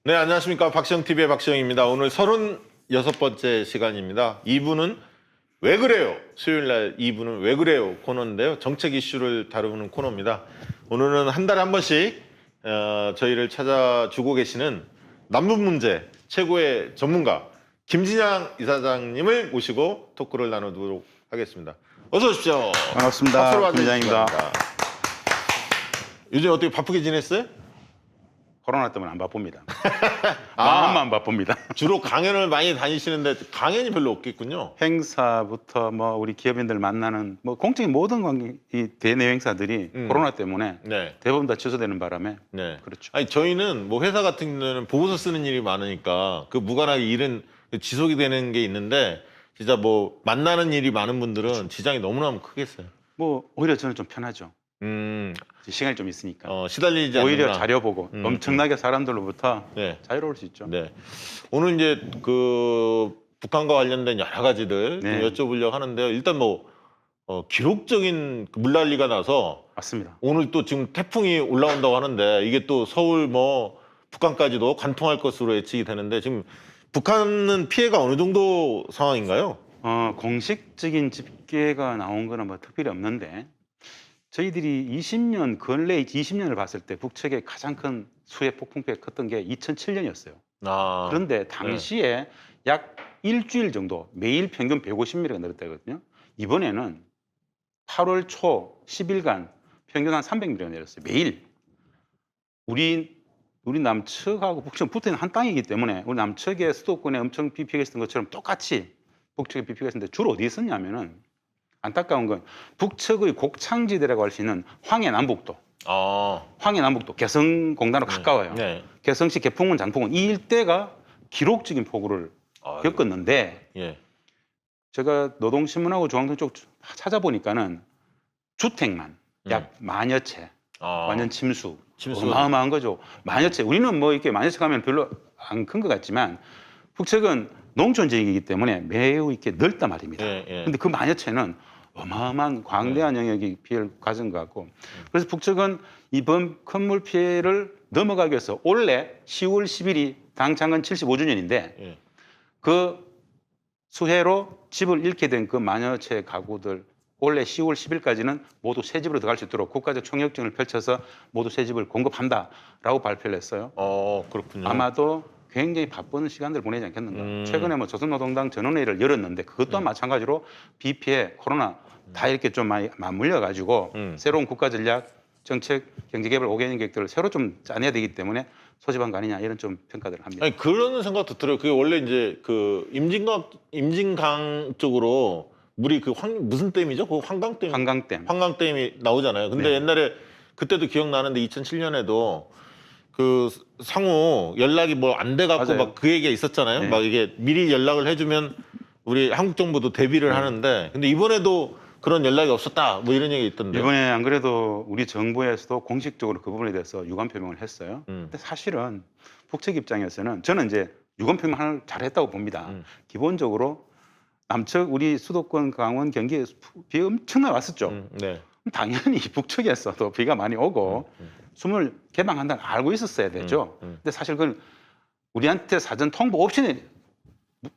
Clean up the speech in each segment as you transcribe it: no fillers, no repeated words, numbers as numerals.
네, 안녕하십니까. 박시영TV의 박시영입니다. 오늘 36번째 시간입니다. 2부는 왜 그래요? 수요일 날 2부는 왜 그래요? 코너인데요. 정책 이슈를 다루는 코너입니다. 오늘은 한 달에 한 번씩 저희를 찾아주고 계시는 남북 문제 최고의 전문가 김진양 이사장님을 모시고 토크를 나누도록 하겠습니다. 어서 오십시오. 반갑습니다. 김진양입니다. 요즘 어떻게 바쁘게 지냈어요? 코로나 때문에 안 바쁩니다. 마음만 바쁩니다. 주로 강연을 많이 다니시는데 강연이 별로 없겠군요. 행사부터 뭐 우리 기업인들 만나는 뭐 공적인 모든 관계 이 대내외 행사들이 코로나 때문에 네. 대부분 다 취소되는 바람에 네. 그렇죠. 아니 저희는 뭐 회사 같은 경우는 보고서 쓰는 일이 많으니까 그 무관하게 일은 지속이 되는 게 있는데 진짜 뭐 만나는 일이 많은 분들은 그렇죠. 지장이 너무너무 크겠어요. 뭐 오히려 저는 좀 편하죠. 음, 시간이 좀 있으니까. 시달리지 오히려 않는구나. 자료 보고 엄청나게 사람들로부터 네. 자유로울 수 있죠. 네. 오늘 이제 그 북한과 관련된 여러 가지들 네. 좀 여쭤보려고 하는데요. 일단 뭐 기록적인 물난리가 나서 맞습니다. 오늘 또 지금 태풍이 올라온다고 하는데 이게 또 서울 뭐 북한까지도 관통할 것으로 예측이 되는데 지금 북한은 피해가 어느 정도 상황인가요? 공식적인 집계가 나온 거는 뭐 특별히 없는데 저희들이 20년 근래 20년을 봤을 때 북측의 가장 큰 수해 폭풍피해가 컸던 게 2007년이었어요. 아, 그런데 당시에 약 일주일 정도 매일 평균 150mm가 내렸다거든요. 이번에는 8월 초 10일간 평균 한 300mm가 내렸어요. 매일. 우리 남측하고 북측은 붙어 있는 한 땅이기 때문에 우리 남측의 수도권에 엄청 비 피해가 있었던 것처럼 똑같이 북측에 비 피해가 있었는데 주로 어디 있었냐면은 안타까운 건 북측의 곡창지대라고 할 수 있는 황해남북도, 황해남북도 개성공단으로 가까워요. 네. 개성시 개풍원, 장풍원 이 일대가 기록적인 폭우를 겪었는데 예. 제가 노동신문하고 중앙동 쪽 찾아보니까는 주택만 약 만여 채, 완전 침수. 어마어마한 거죠. 만여 채. 우리는 뭐 이렇게 만여 채 가면 별로 안 큰 것 같지만 북측은 농촌 지역이기 때문에 매우 이렇게 넓단 말입니다. 근데 그 만여 채는 어마어마한 광대한 영역이 피해를 가진 것 같고 그래서 북측은 이번 큰물 피해를 넘어가기 위해서 올해 10월 10일이 당창건 75주년인데 그 수해로 집을 잃게 된 그 만여 채 가구들 올해 10월 10일까지는 모두 새 집으로 들어갈 수 있도록 국가적 총력전을 펼쳐서 모두 새 집을 공급한다라고 발표를 했어요. 그렇군요. 아마도 굉장히 바쁜 시간들을 보내지 않겠는가. 최근에 뭐 조선노동당 전원회의를 열었는데 그것 또한 마찬가지로 비 피해, 코로나 다 이렇게 좀 많이 맞물려 가지고 새로운 국가 전략, 정책, 경제개발 5개년 계획들을 새로 좀 짜내야 되기 때문에 소집한 거 아니냐 이런 좀 평가들을 합니다. 아니 그런 생각도 들어요. 그게 원래 이제 그 임진강 쪽으로 물이 그 무슨 댐이죠? 그 한강댐. 한강댐이 나오잖아요. 근데 네. 옛날에 그때도 기억나는데 2007년에도 그 상호 연락이 뭐 안 돼 갖고 맞아요. 막 그 얘기가 있었잖아요. 네. 막 이게 미리 연락을 해주면 우리 한국 정부도 대비를 하는데 근데 이번에도 그런 연락이 없었다 뭐 이런 얘기 있던데. 이번에 안 그래도 우리 정부에서도 공식적으로 그 부분에 대해서 유감 표명을 했어요. 근데 사실은 북측 입장에서는 저는 이제 유감 표명을 잘했다고 봅니다. 기본적으로 남측 우리 수도권, 강원, 경기에 비 엄청나게 왔었죠. 네. 당연히 북측에서도 비가 많이 오고 숨을 개방한다는 걸 알고 있었어야 되죠. 근데 사실 그건 우리한테 사전 통보 없이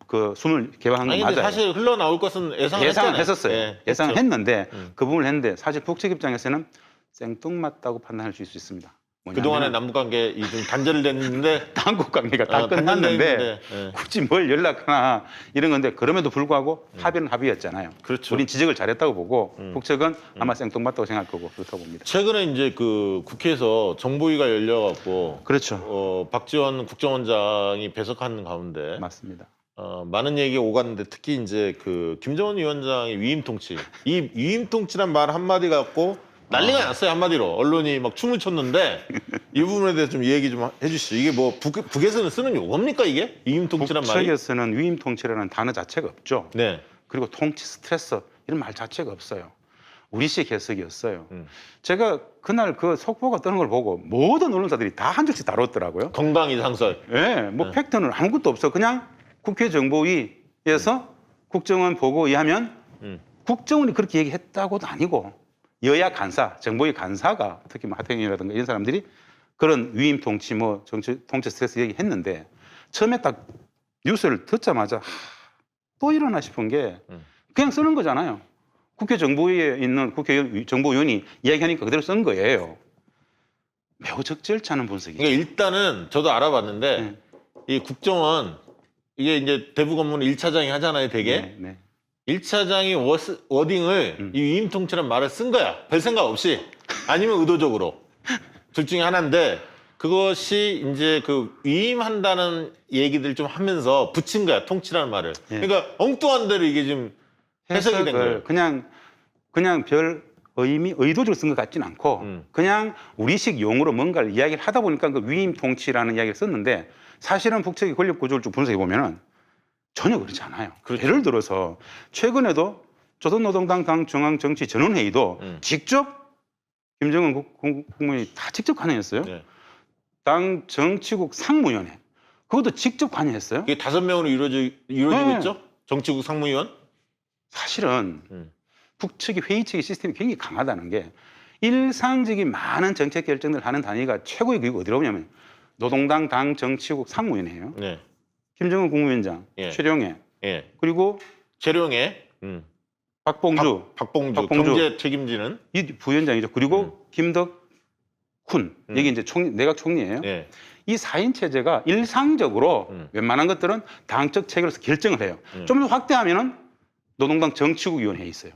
그 숨을 개방한 건 아니 맞아요. 근데 사실 흘러나올 것은 예상을 했었어요. 네, 예상을 했죠. 했는데 그 부분을 했는데 사실 북측 입장에서는 생뚱맞다고 판단할 수 있습니다. 그동안의 남북관계 좀 단절됐는데 당국 관계가 다 끝났는데 굳이 뭘 연락하나 이런 건데 그럼에도 불구하고 합의는 합의였잖아요. 그렇죠. 우린 지적을 잘했다고 보고 북측은 아마 생뚱맞다고 생각할 거고 그렇다고 봅니다. 최근에 이제 그 국회에서 정보위가 열려갖고 그렇죠. 박지원 국정원장이 배석하는 가운데 맞습니다. 많은 얘기가 오갔는데 특히 이제 그 김정은 위원장의 위임 통치 이 위임 통치란 말 한마디 갖고 난리가 났어요. 한마디로 언론이 막 춤을 췄는데 이 부분에 대해서 좀 얘기 좀 해주시죠. 이게 뭐 북에서는 쓰는 용어입니까 이게 위임 통치란 말이? 북측에서는 위임 통치라는 단어 자체가 없죠. 네. 그리고 통치 스트레스 이런 말 자체가 없어요. 우리식 해석이었어요. 제가 그날 그 속보가 뜨는 걸 보고 모든 언론사들이 다 한 줄씩 다뤘더라고요. 건강 이상설. 예, 뭐 팩트는 아무것도 없어. 그냥 국회 정보위에서 국정원 보고에 하면 국정원이 그렇게 얘기했다고도 아니고 여야 간사, 정보위 간사가 특히 뭐 하태경이라든가 이런 사람들이 그런 위임 통치 뭐 정치 통치 스트레스 얘기했는데 처음에 딱 뉴스를 듣자마자 또 일어나 싶은 게 그냥 쓰는 거잖아요. 국회 정보위에 있는 국회 정보위원이 이야기하니까 그대로 쓴 거예요. 매우 적절치 않은 분석이죠. 그러니까 일단은 저도 알아봤는데 이 국정원 이게 이제 대부 건물은 1차장이 하잖아요, 되게. 네, 네. 1차장이 워딩을 이 위임 통치란 말을 쓴 거야. 별 생각 없이. 아니면 의도적으로. 둘 중에 하나인데 그것이 이제 그 위임한다는 얘기들 좀 하면서 붙인 거야, 통치라는 말을. 그러니까 엉뚱한 대로 이게 지금 해석이 된 거예요. 그냥 별 의도적으로 쓴 것 같진 않고 그냥 우리식 용어로 뭔가를 이야기를 하다 보니까 그 위임 통치라는 이야기를 썼는데 사실은 북측의 권력 구조를 쭉 분석해 보면은 전혀 그렇지 않아요. 그렇죠. 예를 들어서 최근에도 조선노동당 당 중앙정치전원회의도 직접 김정은 국무위원이 다 직접 관여했어요. 네. 당 정치국 상무위원회 그것도 직접 관여했어요. 이게 5명으로 이루어지고 네. 있죠? 정치국 상무위원? 사실은 북측의 회의 측의 시스템이 굉장히 강하다는 게 일상적인 많은 정책 결정을 하는 단위가 최고의 기구가 어디로 오냐면 노동당 당 정치국 상무위원회예요. 네. 김정은 국무위원장, 예. 최룡해, 예. 그리고 재룡의 박봉주, 박봉주 경제 책임지는 이 부위원장이죠. 그리고 김덕훈, 여기 이제 내각 총리예요. 예. 이 4인 체제가 일상적으로 웬만한 것들은 당적 체계로서 결정을 해요. 좀 더 확대하면은 노동당 정치국위원회에 있어요.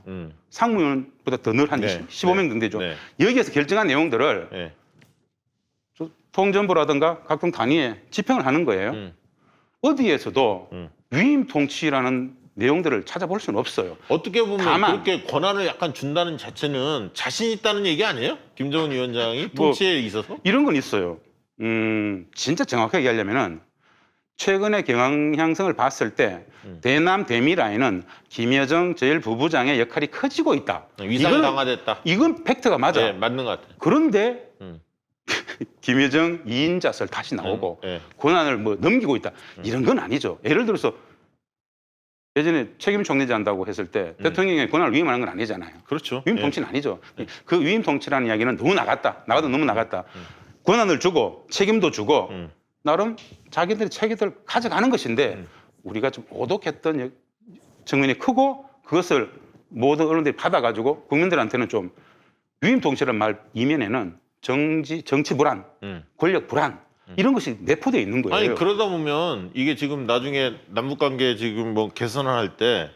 상무위원보다 더 늘 한 네. 15명 정도죠. 네. 여기에서 결정한 내용들을 예. 통전부라든가 각종 단위에 집행을 하는 거예요. 어디에서도 위임 통치라는 내용들을 찾아볼 수는 없어요. 어떻게 보면 다만 그렇게 권한을 약간 준다는 자체는 자신 있다는 얘기 아니에요? 김정은 위원장이 뭐 통치에 있어서? 이런 건 있어요. 진짜 정확하게 얘기하려면은 최근의 경향 형성을 봤을 때 대남 대미 라인은 김여정 제1부부장의 역할이 커지고 있다. 위상이 강화됐다. 이건 팩트가 맞아. 네, 맞는 것 같아요. 그런데 김여정 2인자설 다시 나오고 예. 권한을 뭐 넘기고 있다. 이런 건 아니죠. 예를 들어서 예전에 책임 총리제 한다고 했을 때 대통령의 권한을 위임하는 건 아니잖아요. 그렇죠. 위임 예. 통치는 아니죠. 그 위임 통치라는 이야기는 너무 나가도 너무 나갔다. 권한을 주고 책임도 주고 나름 자기들의 책임을 가져가는 것인데 우리가 좀 오독했던 측면이 크고 그것을 모든 언론들이 받아가지고 국민들한테는 좀 위임 통치라는 말 이면에는 정치 불안, 권력 불안 이런 것이 내포되어 있는 거예요. 아니 그러다 보면 이게 지금 나중에 남북 관계 지금 뭐 개선을 할 때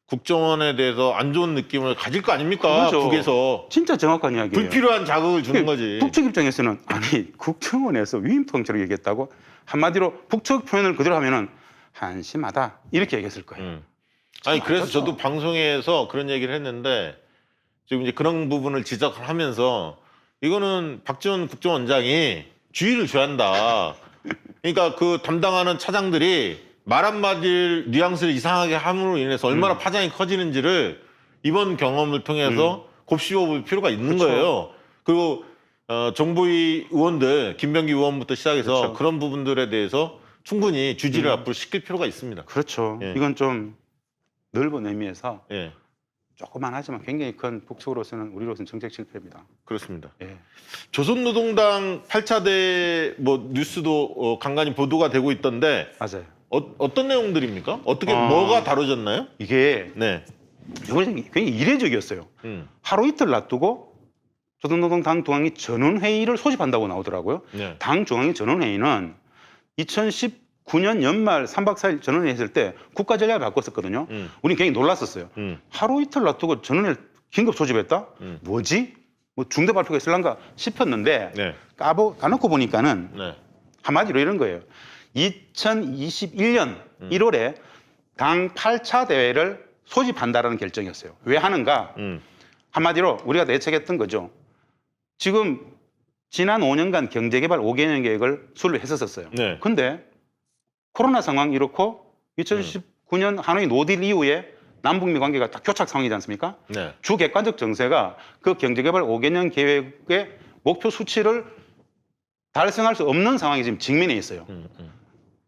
국정원에 대해서 안 좋은 느낌을 가질 거 아닙니까? 그렇죠. 북에서 진짜 정확한 이야기예요. 불필요한 자극을 주는 거지. 북측 입장에서는 아니 국정원에서 위임 통치를 얘기했다고 한마디로 북측 표현을 그대로 하면은 한심하다 이렇게 얘기했을 거예요. 아니 그래서 저도 방송에서 그런 얘기를 했는데 지금 이제 그런 부분을 지적을 하면서 이거는 박지원 국정원장이 주의를 줘야 한다. 그러니까 그 담당하는 차장들이 말 한마디를 뉘앙스를 이상하게 함으로 인해서 얼마나 파장이 커지는지를 이번 경험을 통해서 곱씹어 볼 필요가 있는 그렇죠. 거예요. 그리고 정보위 의원들, 김병기 의원부터 시작해서 그렇죠. 그런 부분들에 대해서 충분히 주지를 앞으로 시킬 필요가 있습니다. 그렇죠. 예. 이건 좀 넓은 의미에서 예, 조그만하지만 굉장히 큰 북측으로서는 우리로서는 정책 실패입니다. 그렇습니다. 예. 조선노동당 8차대 뭐 뉴스도 간간히 보도가 되고 있던데 맞아요. 어떤 내용들입니까? 어떻게 뭐가 다뤄졌나요? 이게 네. 이건 굉장히 이례적이었어요. 하루 이틀 놔두고 조선노동 당 중앙위 전원회의를 소집한다고 나오더라고요. 네. 당 중앙위 전원회의는 2019년 연말 3박 4일 전원회의 했을 때 국가 전략을 바꿨었거든요. 우린 굉장히 놀랐었어요. 하루 이틀 놔두고 전원회의를 긴급 소집했다? 뭐지? 뭐 중대 발표가 있을란가 싶었는데 네. 까놓고 보니까는 네. 한마디로 이런 거예요. 2021년 1월에 당 8차 대회를 소집한다라는 결정이었어요. 왜 하는가? 한마디로 우리가 예측했던 거죠. 지금 지난 5년간 경제개발 5개년 계획을 수립했었어요. 네. 근데 코로나 상황이 이렇고 2019년 하노이 노딜 이후에 남북미 관계가 딱 교착 상황이지 않습니까? 네. 주객관적 정세가 그 경제개발 5개년 계획의 목표 수치를 달성할 수 없는 상황이 지금 직면해 있어요.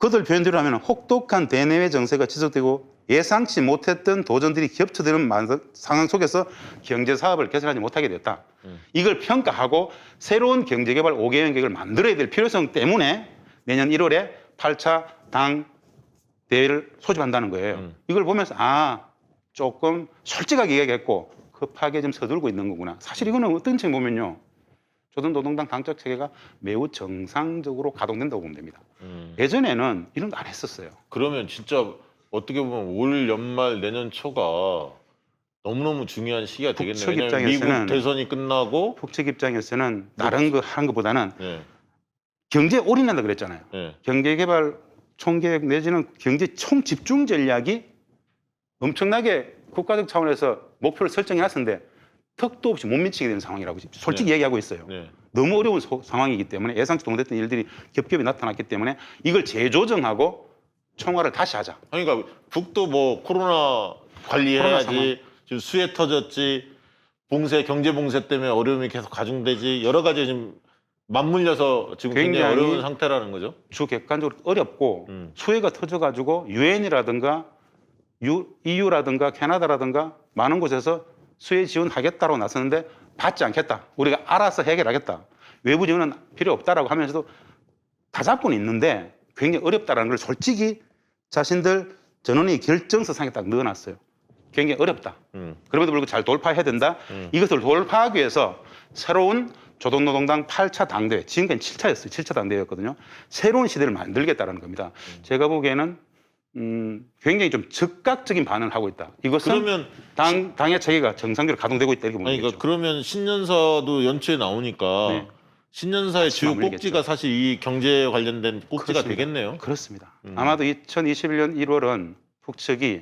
그들 표현대로 하면 혹독한 대내외 정세가 지속되고 예상치 못했던 도전들이 겹쳐드는 상황 속에서 경제 사업을 개선하지 못하게 됐다. 이걸 평가하고 새로운 경제개발 5개년 계획을 만들어야 될 필요성 때문에 내년 1월에 8차 당 대회를 소집한다는 거예요. 이걸 보면서 조금 솔직하게 이야기했고 급하게 좀 서둘고 있는 거구나. 사실 이거는 어떤 측면 보면요. 조선노동당 당적 체계가 매우 정상적으로 가동된다고 보면 됩니다. 예전에는 이런 거 안 했었어요. 그러면 진짜 어떻게 보면 올 연말 내년 초가 너무너무 중요한 시기가 되겠네요. 북측 왜냐면 입장에서는 미국 대선이 끝나고 북측 입장에서는 다른 거 하는 것보다는 예, 경제에 올인한다 그랬잖아요. 예. 경제개발 총계획 내지는 경제 총집중 전략이 엄청나게 국가적 차원에서 목표를 설정해놨었는데 턱도 없이 못 미치게 되는 상황이라고 솔직히 네. 얘기하고 있어요. 네. 너무 어려운 상황이기 때문에 예상치 못했던 일들이 겹겹이 나타났기 때문에 이걸 재조정하고 총괄을 다시 하자. 그러니까 북도 뭐 코로나 관리해야지. 코로나 지금 수해 터졌지. 봉쇄 경제 봉쇄 때문에 어려움이 계속 가중되지. 여러 가지 지금 맞물려서 지금 굉장히 어려운 상태라는 거죠. 주 객관적으로 어렵고 수해가 터져가지고 유엔이라든가 EU라든가 캐나다라든가 많은 곳에서 수해 지원하겠다고 나섰는데 받지 않겠다. 우리가 알아서 해결하겠다. 외부 지원은 필요 없다라고 하면서도 다 잡고는 있는데 굉장히 어렵다라는 걸 솔직히 자신들 전원이 결정서상에 딱 넣어놨어요. 굉장히 어렵다. 그럼에도 불구하고 잘 돌파해야 된다. 이것을 돌파하기 위해서 새로운 조선노동당 8차 당대회, 지금까지 7차였어요. 7차 당대회였거든요. 새로운 시대를 만들겠다라는 겁니다. 제가 보기에는 굉장히 좀 즉각적인 반응을 하고 있다. 이것은 그러면 당의 체계가 정상적으로 가동되고 있다 이렇게 보면 되겠죠. 그러면 신년사도 연초에 나오니까 네. 신년사의 주요 마무리겠죠. 꼭지가 사실 이 경제 관련된 꼭지가 그렇습니다. 되겠네요. 그렇습니다. 아마도 2021년 1월은 북측이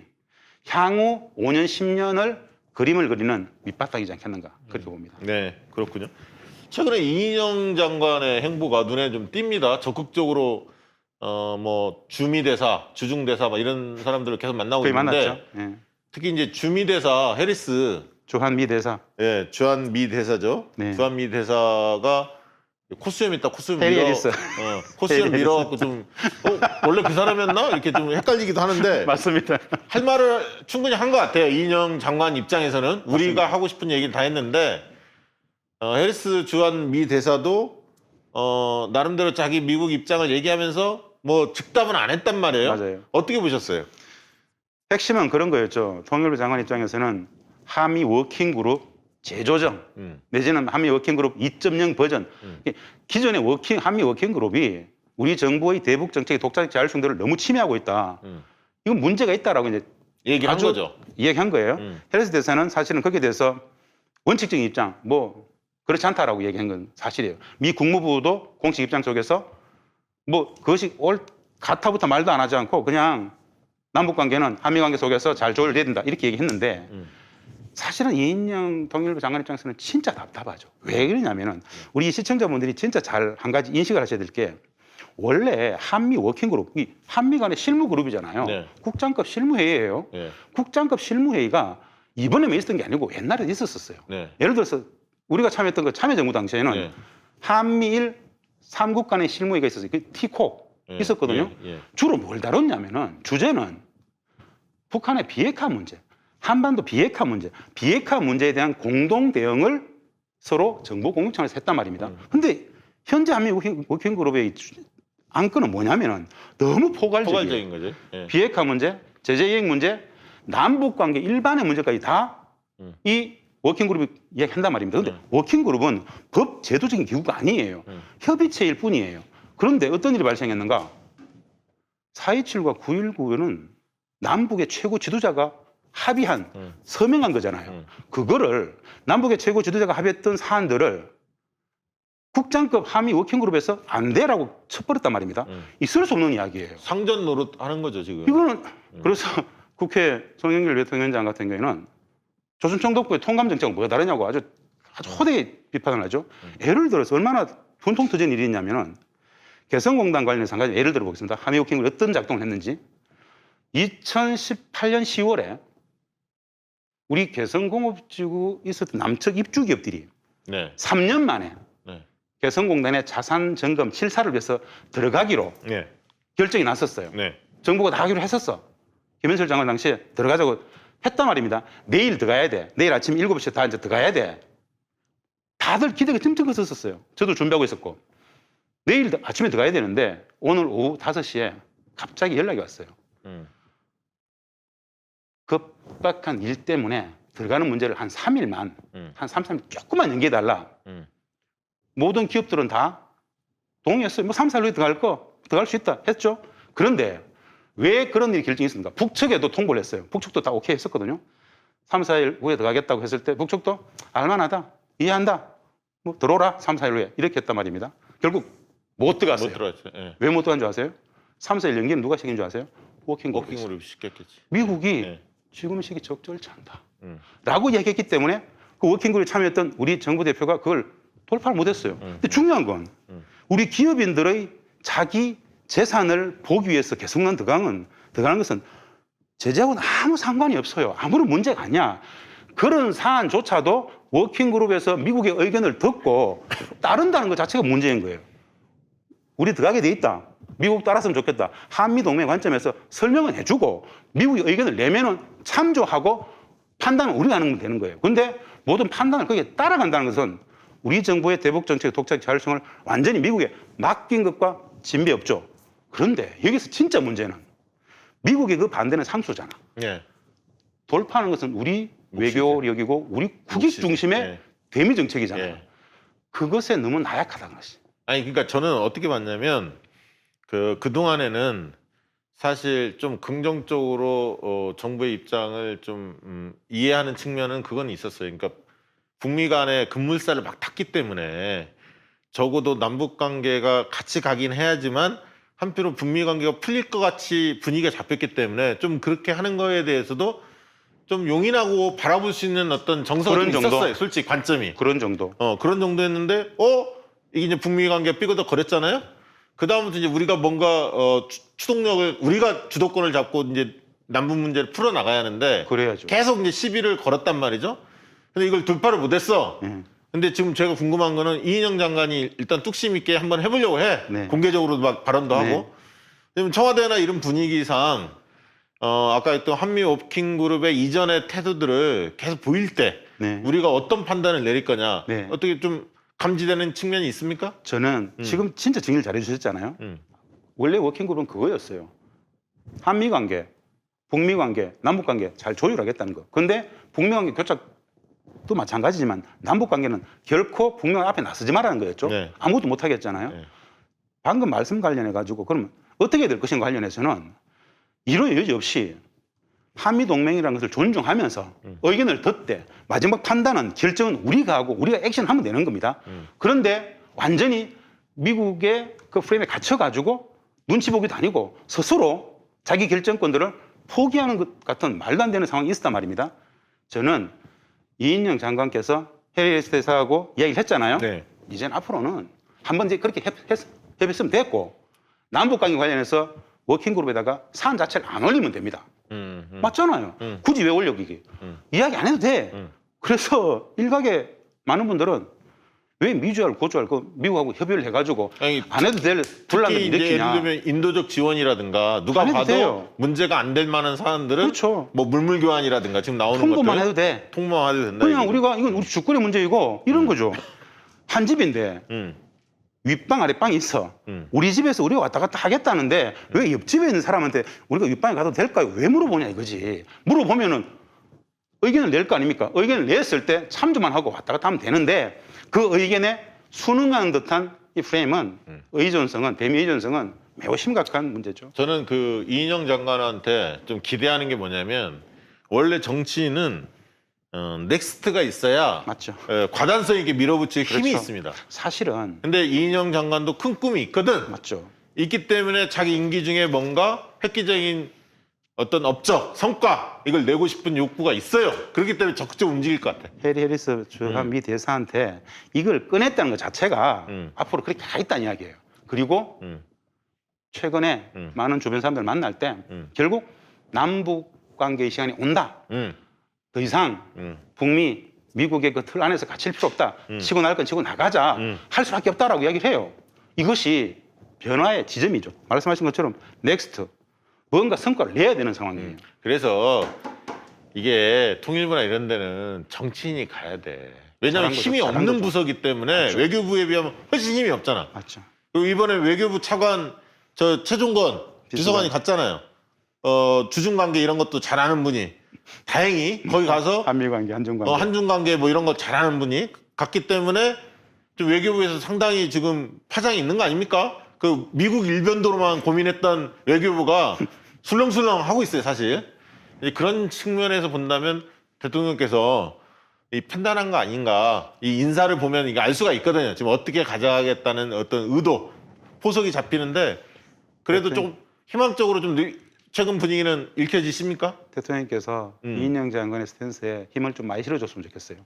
향후 5년, 10년을 그림을 그리는 밑바탕이지 않겠는가 그렇게 봅니다. 네, 그렇군요. 최근에 이인영 장관의 행보가 눈에 좀 띕니다. 적극적으로 뭐 주미대사, 주중대사 막 이런 사람들을 계속 만나고 거의 있는데 만났죠. 예. 특히 이제 주미대사 해리스, 조한미 대사. 예, 주한미 대사죠. 네. 주한미 대사가 코스염 있다, 코스염 해리 밀어, 해리스. 코스염 해리 밀어갖고 좀 원래 그 사람이었나 이렇게 좀 헷갈리기도 하는데 맞습니다. 할 말을 충분히 한 것 같아요. 이인영 장관 입장에서는 우리가 하고 싶은 얘기를 다 했는데 해리스 주한미 대사도 나름대로 자기 미국 입장을 얘기하면서 뭐 즉답은 안 했단 말이에요. 맞아요. 어떻게 보셨어요? 핵심은 그런 거였죠. 통일부 장관 입장에서는 한미 워킹그룹 재조정 내지는 한미 워킹그룹 2.0 버전. 기존의 한미 워킹그룹이 우리 정부의 대북 정책의 독자적 자율성들을 너무 침해하고 있다. 이건 문제가 있다라고 이제 얘기한 거죠. 이야기한 거예요. 해리스 대사는 사실은 거기에 대해서 원칙적인 입장, 뭐 그렇지 않다라고 얘기한 건 사실이에요. 미 국무부도 공식 입장 속에서 뭐 그것이 가타부터 말도 안 하지 않고 그냥 남북 관계는 한미 관계 속에서 잘 조율돼야 된다 이렇게 얘기했는데 사실은 이인영 통일부 장관 입장에서는 진짜 답답하죠. 왜 그러냐면은 우리 시청자분들이 진짜 잘 한 가지 인식을 하셔야 될 게 원래 한미 워킹그룹, 이 한미 간의 실무그룹이잖아요. 네. 국장급 실무회의예요. 네. 국장급 실무회의가 이번에만 있었던 게 아니고 옛날에 있었어요. 네. 예를 들어서 우리가 참여했던 그 참여정부 당시에는 네. 한미일 3국 간의 실무회의가 있었어요. 그 티콕 있었거든요. 주로 뭘 다뤘냐면은 주제는 북한의 비핵화 문제, 한반도 비핵화 문제, 비핵화 문제에 대한 공동 대응을 서로 정보 공유청에서 했단 말입니다. 근데 현재 한미 워킹그룹의 안건은 뭐냐면은 너무 포괄적인 거죠. 예. 비핵화 문제, 제재 이행 문제, 남북 관계 일반의 문제까지 다 이 워킹그룹이 이야기한단 말입니다. 그런데 워킹그룹은 법 제도적인 기구가 아니에요. 협의체일 뿐이에요. 그런데 어떤 일이 발생했는가? 4.27과 9.19는 남북의 최고 지도자가 합의한 서명한 거잖아요. 그거를 남북의 최고 지도자가 합의했던 사안들을 국장급 한미 워킹그룹에서 안 돼라고 쳐버렸단 말입니다. 있을 수 없는 이야기예요. 상전 노릇 하는 거죠 지금. 이거는 그래서 국회 송영길 외통위원장 같은 경우에는 조선총독부의 통감정책은 뭐가 다르냐고 아주 호되게 비판을 하죠. 예를 들어서 얼마나 분통 터진 일이 있냐면은 개성공단 관련해서 한 가지 예를 들어보겠습니다. 한미 워킹그룹이 어떤 작동을 했는지. 2018년 10월에 우리 개성공업지구 있었던 남측 입주기업들이 네. 3년 만에 네. 개성공단의 자산 점검 실사를 위해서 들어가기로 네. 결정이 났었어요. 네. 정부가 다 하기로 했었어. 김현철 장관 당시에 들어가자고 했단 말입니다. 내일 들어가야 돼. 내일 아침 7시에 다 이제 들어가야 돼. 다들 기대가 틈틈 컸었어요. 저도 준비하고 있었고. 내일 아침에 들어가야 되는데 오늘 오후 5시에 갑자기 연락이 왔어요. 급박한 일 때문에 들어가는 문제를 한 3일만, 한 3, 4일 조금만 연기해달라. 모든 기업들은 다 동의했어요. 뭐 3, 4일 후에 들어갈 수 있다 했죠. 그런데 왜 그런 일이 결정이 있습니까? 북측에도 통보를 했어요. 북측도 다 오케이 했었거든요. 3, 4일 후에 들어가겠다고 했을 때 북측도 알만하다, 이해한다, 뭐 들어오라 3, 4일 후에 이렇게 했단 말입니다. 결국 못 들어갔어요. 못 들어갔죠. 예. 왜 못 들어간 줄 아세요? 3, 4일 연기는 누가 시킨 줄 아세요? 워킹그룹이. 워킹그룹이 시켰겠지. 미국이 예. 지금 시기 적절치 않다 라고 얘기했기 때문에 그 워킹그룹에 참여했던 우리 정부 대표가 그걸 돌파를 못했어요. 근데 중요한 건 우리 기업인들의 자기 재산을 보기 위해서 계속난 들어가는 것은 제재하고는 아무 상관이 없어요. 아무런 문제가 아니야. 그런 사안조차도 워킹그룹에서 미국의 의견을 듣고 따른다는 것 자체가 문제인 거예요. 우리 들어가게 돼 있다. 미국 따랐으면 좋겠다. 한미동맹 관점에서 설명은 해주고 미국의 의견을 내면은 참조하고 판단은 우리가 하는 건 되는 거예요. 근데 모든 판단을 거기에 따라간다는 것은 우리 정부의 대북 정책, 독자적 자율성을 완전히 미국에 맡긴 것과 진배 없죠. 그런데 여기서 진짜 문제는 미국의 그 반대는 상수잖아. 예. 돌파하는 것은 우리 몫이지. 외교력이고 우리 국익 몫이지. 중심의 예. 대미 정책이잖아요. 예. 그것에 너무 나약하다는 것이. 아니 그러니까 저는 어떻게 봤냐면 그동안에는 사실 좀 긍정적으로 정부의 입장을 좀 이해하는 측면은 그건 있었어요. 그러니까 북미 간에 급물살을 막 탔기 때문에 적어도 남북 관계가 같이 가긴 해야지만 한편으로 북미 관계가 풀릴 것 같이 분위기가 잡혔기 때문에 좀 그렇게 하는 거에 대해서도 좀 용인하고 바라볼 수 있는 어떤 정서가 좀 그런 정도? 있었어요. 솔직히 관점이. 그런 정도. 그런 정도였는데 이게 이제 북미 관계가 삐거덕 거렸잖아요. 그 다음부터 이제 우리가 뭔가 추동력을 우리가 주도권을 잡고 이제 남북 문제를 풀어 나가야 하는데 그래야죠. 계속 이제 시비를 걸었단 말이죠. 근데 이걸 돌파를 못했어. 근데 지금 제가 궁금한 거는 이인영 장관이 일단 뚝심 있게 한번 해보려고 해. 네. 공개적으로 막 발언도 네. 하고. 그러면 청와대나 이런 분위기상 아까 했던 한미 워킹그룹의 이전의 태도들을 계속 보일 때 네. 우리가 어떤 판단을 내릴 거냐. 네. 어떻게 좀 감지되는 측면이 있습니까? 저는 지금 진짜 정리를 잘해 주셨잖아요. 음. 원래 워킹그룹은 그거였어요. 한미 관계, 북미 관계, 남북 관계 잘 조율하겠다는 거. 근데 북미 관계 교착도 마찬가지지만 남북 관계는 결코 북미 앞에 나서지 말라는 거였죠. 네. 아무것도 못 하겠잖아요. 네. 방금 말씀 관련해 가지고 그러면 어떻게 될 것인가 관련해서는 이런 여지 없이 한미 동맹이라는 것을 존중하면서 의견을 듣되 마지막 판단은 결정은 우리가 하고 우리가 액션하면 되는 겁니다. 그런데 완전히 미국의 그 프레임에 갇혀가지고 눈치 보기도 아니고 스스로 자기 결정권들을 포기하는 것 같은 말도 안 되는 상황이 있었단 말입니다. 저는 이인영 장관께서 해리스 대사하고 이야기를 했잖아요. 네. 이제는 앞으로는 한번 이제 그렇게 해봤으면 됐고 남북관계 관련해서 워킹그룹에다가 사안 자체를 안 올리면 됩니다. 맞잖아요. 굳이 왜 올려 이게. 이야기 안 해도 돼. 그래서 일각의 많은 분들은 왜 미주알, 고주알 그 미국하고 협의를 해가지고 아니, 안 해도 될 분란을 특히 이제 일으키냐. 예를 들면 인도적 지원이라든가 누가 안 해도 봐도 돼요. 문제가 안 될 만한 사안들은 그렇죠. 뭐 물물 교환이라든가 지금 나오는 통보만 것들 해도 돼. 통보만 해도 된다. 그냥 이거죠. 우리가 이건 우리 주권의 문제이고 이런 거죠. 한 집인데 음. 윗방 아랫방이 있어. 우리 집에서 우리가 왔다 갔다 하겠다는데 왜 옆집에 있는 사람한테 우리가 윗방에 가도 될까요? 왜 물어보냐 이거지. 물어보면은 의견을 낼 거 아닙니까? 의견을 냈을 때 참조만 하고 왔다 갔다 하면 되는데 그 의견에 순응하는 듯한 이 프레임은 의존성은 대미 의존성은 매우 심각한 문제죠. 저는 그 이인영 장관한테 좀 기대하는 게 뭐냐면 원래 정치인은 넥스트가 있어야 맞죠. 과단성 있게 밀어붙일 힘이 그렇죠. 있습니다. 사실은 근데 이인영 장관도 큰 꿈이 있거든. 맞죠. 있기 때문에 자기 임기 중에 뭔가 획기적인 어떤 업적, 성과 이걸 내고 싶은 욕구가 있어요. 그렇기 때문에 적극적으로 움직일 것 같아. 해리 해리스 주한 미 대사한테 이걸 꺼냈다는 것 자체가 앞으로 그렇게 가겠다는 이야기예요. 그리고 최근에 많은 주변 사람들 만날 때 결국 남북 관계의 시간이 온다. 더 이상 북미, 미국의 그 틀 안에서 갇힐 필요 없다. 치고 나갈 건 치고 나가자. 할 수밖에 없다라고 이야기를 해요. 이것이 변화의 지점이죠. 말씀하신 것처럼 넥스트 뭔가 성과를 내야 되는 상황이에요. 그래서 이게 통일부나 이런 데는 정치인이 가야 돼. 왜냐하면 잘한 힘이 거죠. 잘한 없는 거죠. 부서기 때문에 맞죠. 외교부에 비하면 훨씬 힘이 없잖아. 맞죠. 그리고 이번에 외교부 차관 저 최종건 비서관이 갔잖아요. 주중 관계 이런 것도 잘하는 분이 다행히 거기 가서 한미 관계, 한중 관계. 한중 관계 뭐 이런 거 잘하는 분이 갔기 때문에 좀 외교부에서 상당히 지금 파장이 있는 거 아닙니까? 그 미국 일변도로만 고민했던 외교부가 술렁술렁 하고 있어요, 사실. 이제 그런 측면에서 본다면 대통령께서 이 판단한 거 아닌가. 이 인사를 보면 이게 알 수가 있거든요. 지금 어떻게 가져가겠다는 어떤 의도, 포석이 잡히는데 그래도 좀 희망적으로 좀 최근 분위기는 읽혀지십니까? 대통령께서 이인영 장관의 스탠스에 힘을 좀 많이 실어줬으면 좋겠어요.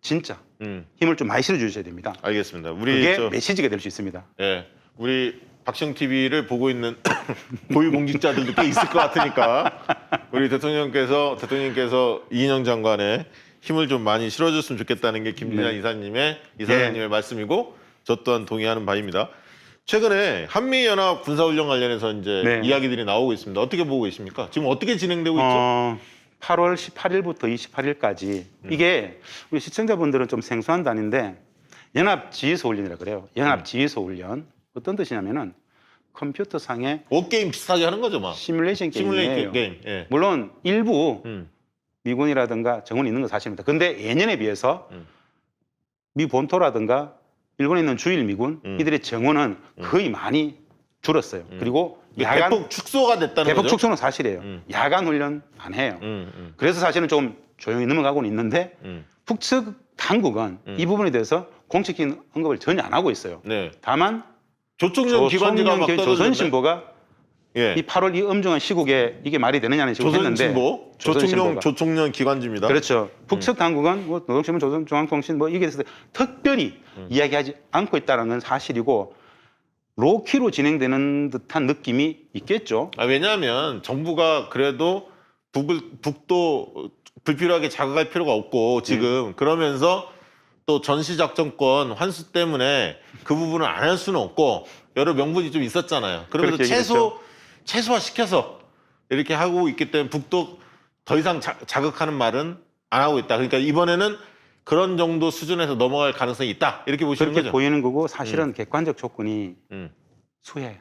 진짜 힘을 좀 많이 실어주셔야 됩니다. 알겠습니다. 그게 메시지가 될 수 있습니다. 예, 우리 박시영 TV를 보고 있는 고위공직자들도 꽤 있을 것 같으니까 우리 대통령께서 이인영 장관의 힘을 좀 많이 실어줬으면 좋겠다는 게 김진아 이사님의 말씀이고 저 또한 동의하는 바입니다. 최근에 한미연합 군사훈련 관련해서 이제 이야기들이 나오고 있습니다. 어떻게 보고 계십니까? 지금 어떻게 진행되고 있죠? 8월 18일부터 28일까지 이게 우리 시청자분들은 좀 생소한 단위인데 연합지휘소훈련이라 그래요. 연합지휘소훈련 어떤 뜻이냐면은 컴퓨터상의 게임 비슷하게 하는 거죠, 막. 시뮬레이션 게임이에요. 게임. 예. 물론 일부 미군이라든가 정원이 있는 건 사실입니다. 근데 예년에 비해서 미 본토라든가 일본에 있는 주일 미군 이들의 정원은 거의 많이 줄었어요. 그리고 야간 대폭 축소가 됐다는 대폭 거죠? 축소는 사실이에요. 야간 훈련 안 해요. 그래서 사실은 좀 조용히 넘어가고는 있는데 북측 당국은 이 부분에 대해서 공식적인 언급을 전혀 안 하고 있어요. 네. 다만 조총련 기관지가 막 조선신보가 예. 이 8월 이 엄중한 시국에 이게 말이 되느냐는 식으로 했는데 조총련 기관지입니다. 그렇죠. 북측 당국은 뭐 노동신문, 조선중앙통신 뭐 이게 있을 때 특별히 이야기하지 않고 있다는 건 사실이고 로키로 진행되는 듯한 느낌이 있겠죠. 왜냐하면 정부가 그래도 북도 불필요하게 자극할 필요가 없고 지금 그러면서 또 전시작전권 환수 때문에 그 부분을 안 할 수는 없고 여러 명분이 좀 있었잖아요. 그러면서 최소화시켜서 이렇게 하고 있기 때문에 북도 더 이상 자극하는 말은 안 하고 있다. 그러니까 이번에는 그런 정도 수준에서 넘어갈 가능성이 있다. 이렇게 보시는 그렇게 거죠? 보이는 거고 사실은 객관적 조건이 수해,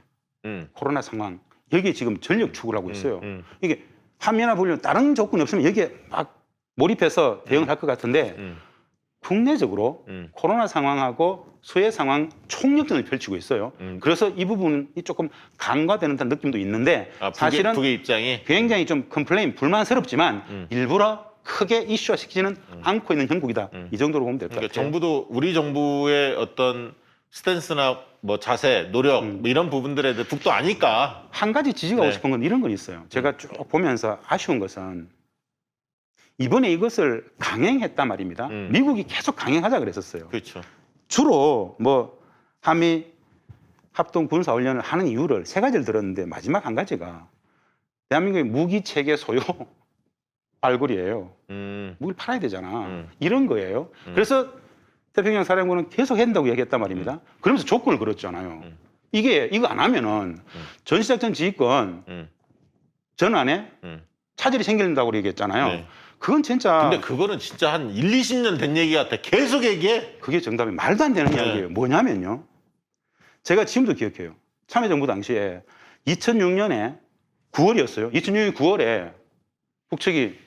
코로나 상황 여기에 지금 전력 추구를 하고 있어요. 이게 한미연합훈련 다른 조건이 없으면 여기에 막 몰입해서 대응을 할 것 같은데 국내적으로 코로나 상황하고 수해 상황 총력전을 펼치고 있어요. 그래서 이 부분이 조금 간과되는 듯한 느낌도 있는데 사실은 북의 입장이 굉장히 좀 컴플레인 불만스럽지만 일부러 크게 이슈화 시키지는 않고 있는 형국이다. 이 정도로 보면 될 것 그러니까 같아요. 정부도 우리 정부의 어떤 스탠스나 뭐 자세, 노력 뭐 이런 부분들에 대해 북도 아니까 한 가지 지적하고 싶은 건 이런 건 있어요. 제가 쭉 보면서 아쉬운 것은 이번에 이것을 강행했단 말입니다. 미국이 계속 강행하자 그랬었어요. 그렇죠. 주로 뭐 한미 합동 군사 훈련을 하는 이유를 세 가지를 들었는데 마지막 한 가지가 대한민국의 무기 체계 소요 발굴이에요. 무기를 팔아야 되잖아. 이런 거예요. 그래서 태평양 사령부는 계속 한다고 얘기했단 말입니다. 그러면서 조건을 걸었잖아요. 이거 안 하면은 전시작전 지휘권 전환에 차질이 생긴다고 얘기했잖아요. 네. 그건 진짜. 근데 그거는 진짜 한 1, 20년 된 얘기 같아. 계속 얘기해. 그게 정답이 말도 안 되는 이야기예요. 뭐냐면요. 제가 지금도 기억해요. 참여정부 당시에 2006년에 9월이었어요. 2006년 9월에 북측이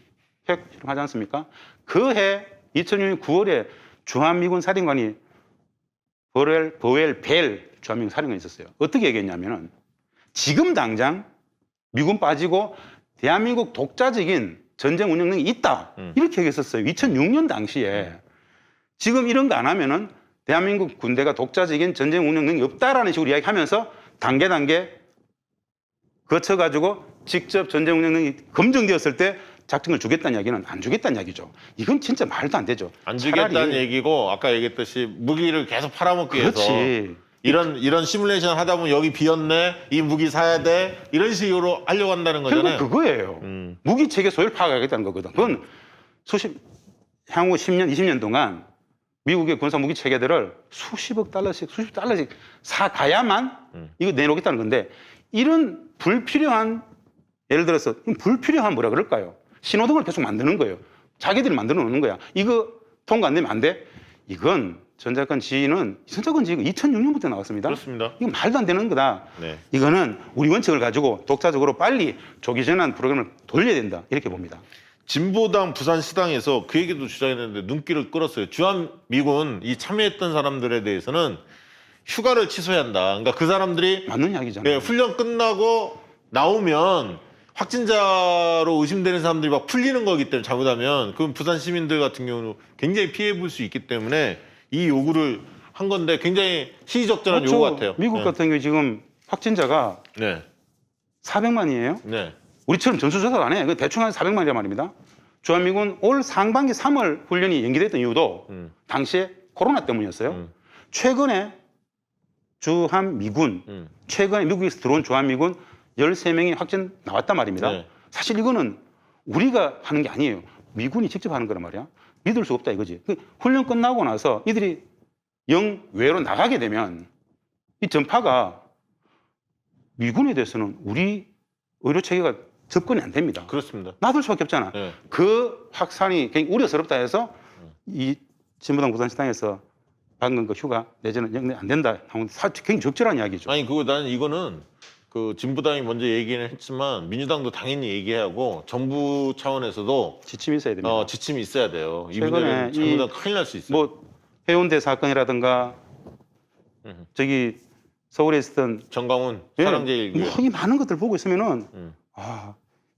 핵 실험하지 않습니까? 그 해 2006년 9월에 주한미군 사령관이 버웰 벨 주한미군 사령관이 있었어요. 어떻게 얘기했냐면은 지금 당장 미군 빠지고 대한민국 독자적인 전쟁 운영능이 있다. 이렇게 얘기했었어요. 2006년 당시에. 지금 이런 거 안 하면은 대한민국 군대가 독자적인 전쟁 운영능이 없다라는 식으로 이야기하면서 단계 거쳐가지고 직접 전쟁 운영능이 검증되었을 때 작전을 주겠다는 이야기는 안 주겠다는 이야기죠. 이건 진짜 말도 안 되죠. 안 주겠다는 얘기고 아까 얘기했듯이 무기를 계속 팔아먹기 위해서 이런 시뮬레이션 하다 보면 여기 비었네, 이 무기 사야 돼, 이런 식으로 하려고 한다는 거잖아요. 결국 그거예요. 무기 체계 소유를 파악하겠다는 거거든. 그건 향후 10년, 20년 동안 미국의 군사 무기 체계들을 수십 달러씩 사가야만 이거 내놓겠다는 건데 이런 불필요한 예를 들어서 불필요한 뭐라 그럴까요? 신호등을 계속 만드는 거예요. 자기들이 만들어 놓는 거야. 이거 통과 안 되면 안 돼? 이건 전자권 지위는 2006년부터 나왔습니다. 그렇습니다. 이거 말도 안 되는 거다. 네. 이거는 우리 원칙을 가지고 독자적으로 빨리 조기 전환 프로그램을 돌려야 된다. 이렇게 봅니다. 진보당 부산시당에서 그 얘기도 주장했는데 눈길을 끌었어요. 주한미군 이 참여했던 사람들에 대해서는 휴가를 취소해야 한다. 그러니까 그 사람들이 맞는 이야기잖아요. 네, 훈련 끝나고 나오면 확진자로 의심되는 사람들이 막 풀리는 거기 때문에 잘못하면 그럼 부산 시민들 같은 경우는 굉장히 피해 볼 수 있기 때문에 이 요구를 한 건데 굉장히 시의적절한 그렇죠. 요구 같아요. 미국 네. 같은 경우 지금 확진자가 네. 400만이에요. 네. 우리처럼 전수조사를 안 해. 그 대충 한 400만이란 말입니다. 주한미군 올 상반기 3월 훈련이 연기됐던 이유도 당시에 코로나 때문이었어요. 최근에 주한미군, 최근에 미국에서 들어온 주한미군 13명이 확진 나왔단 말입니다. 네. 사실 이거는 우리가 하는 게 아니에요. 미군이 직접 하는 거란 말이야. 믿을 수 없다 이거지. 훈련 끝나고 나서 이들이 영외로 나가게 되면 이 전파가 미군에 대해서는 우리 의료 체계가 접근이 안 됩니다. 그렇습니다. 놔둘 수밖에 없잖아. 네. 그 확산이 굉장히 우려스럽다 해서 이 진보당 부산시당에서 방금 그 휴가 내지는 영내 안 된다. 굉장히 적절한 이야기죠. 아니 그거 나는 이거는 그 진보당이 먼저 얘기는 했지만 민주당도 당연히 얘기하고 정부 차원에서도 지침이 있어야 됩니다. 지침이 있어야 돼요. 최근에 이분들은 잘못하면 큰일 날 수 있어요. 뭐 해운대 사건이라든가 저기 서울에 있었던 정강훈 예, 사랑제일교회. 뭐 이 많은 것들 보고 있으면은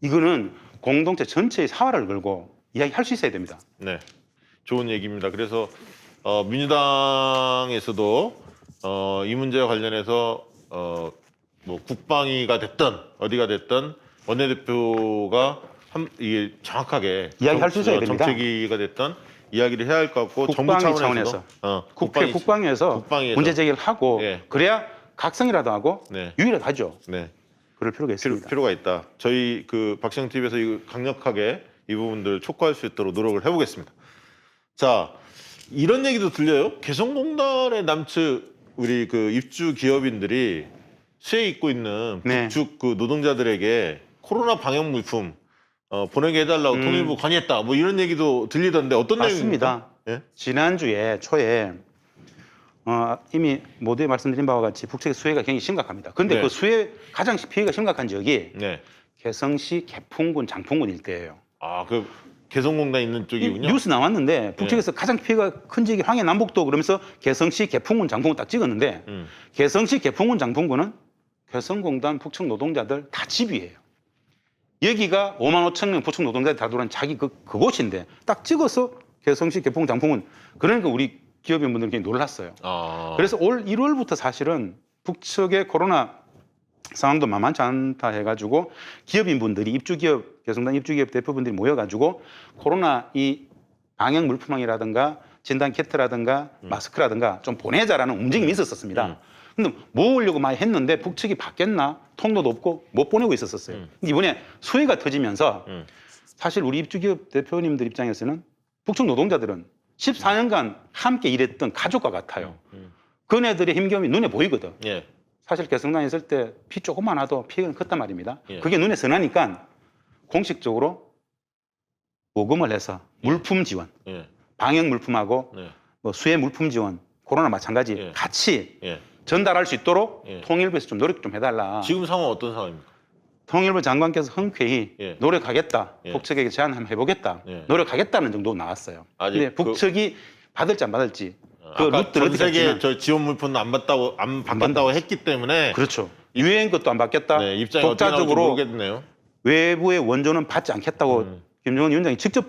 이거는 공동체 전체의 사활을 걸고 이야기할 수 있어야 됩니다. 네, 좋은 얘기입니다. 그래서 민주당에서도 이 문제와 관련해서 뭐 국방위가 됐든 어디가 됐든 원내대표가 이게 정확하게 이야기할 수 있어야 됩니다. 정책위가 됐든 이야기를 해야 할 것 같고 정부 국방위 차원에서 국방위에서 문제 제기를 하고 예. 그래야 각성이라도 하고 네. 유의라도 하죠. 네. 그럴 필요가 있습니다. 필요가 있다. 저희 그 박시영 TV에서 이거 강력하게 이 부분들 촉구할 수 있도록 노력을 해보겠습니다. 자, 이런 얘기도 들려요. 개성공단의 남측 우리 그 입주 기업인들이 수혜 입고 있는 네. 북측 그 노동자들에게 코로나 방역 물품 보내게 해달라고 통일부 건의했다. 뭐 이런 얘기도 들리던데 어떤 내용입니까? 맞습니다. 예? 지난주에 초에 이미 모두에 말씀드린 바와 같이 북측의 수해가 굉장히 심각합니다. 그런데 네. 그 수해 가장 피해가 심각한 지역이 네. 개성시 개풍군 장풍군 일대예요. 아, 그 개성공단 있는 쪽이군요. 뉴스 나왔는데 북측에서 가장 피해가 큰 지역이 황해남북도 그러면서 개성시 개풍군 장풍군 딱 찍었는데 개성시 개풍군 장풍군은 개성공단 북측 노동자들 다 집이에요. 여기가 5만 5천 명 북측 노동자들이 다 들어온 자기 그곳인데 딱 찍어서 개성시 개풍군 장풍군 그러니까 우리 기업인분들이 굉장히 놀랐어요. 그래서 올 1월부터 사실은 북측의 코로나 상황도 만만치 않다 해가지고 기업인분들이 입주기업 개성단 입주기업 대표분들이 모여가지고 코로나 이 방역 물품왕이라든가 진단 키트라든가 마스크라든가 좀 보내자라는 움직임이 있었습니다. 근데 모으려고 많이 했는데 북측이 받겠나 통로도 없고 못 보내고 있었어요. 근데 이번에 수해가 터지면서 사실 우리 입주기업 대표님들 입장에서는 북측 노동자들은 14년간 함께 일했던 가족과 같아요. 그네들의 힘겨움이 눈에 보이거든. 예. 사실 개성단에 있을 때 피 조금만 와도 피해가 컸단 말입니다. 예. 그게 눈에 선하니까 공식적으로 모금을 해서 물품 지원, 예. 방역 물품하고 네. 뭐 수해 물품 지원, 코로나 마찬가지 예. 같이 예. 전달할 수 있도록 예. 통일부에서 좀 노력 좀 해달라. 지금 상황 어떤 상황입니까? 통일부 장관께서 흔쾌히 예. 노력하겠다. 예. 북측에게 제안 한번 해보겠다. 예. 노력하겠다는 정도 나왔어요. 아직 근데 북측이 받을지 안 받을지 그 아까 루트를 전 어떻게 세계 할지는 저 지원 물품 안 받겠다고 했기 때문에 그렇죠. 유엔 것도 안 받겠다. 네, 입장이 어떻게 나올지 독자적으로 모르겠네요. 외부의 원조는 받지 않겠다고 김정은 위원장이 직접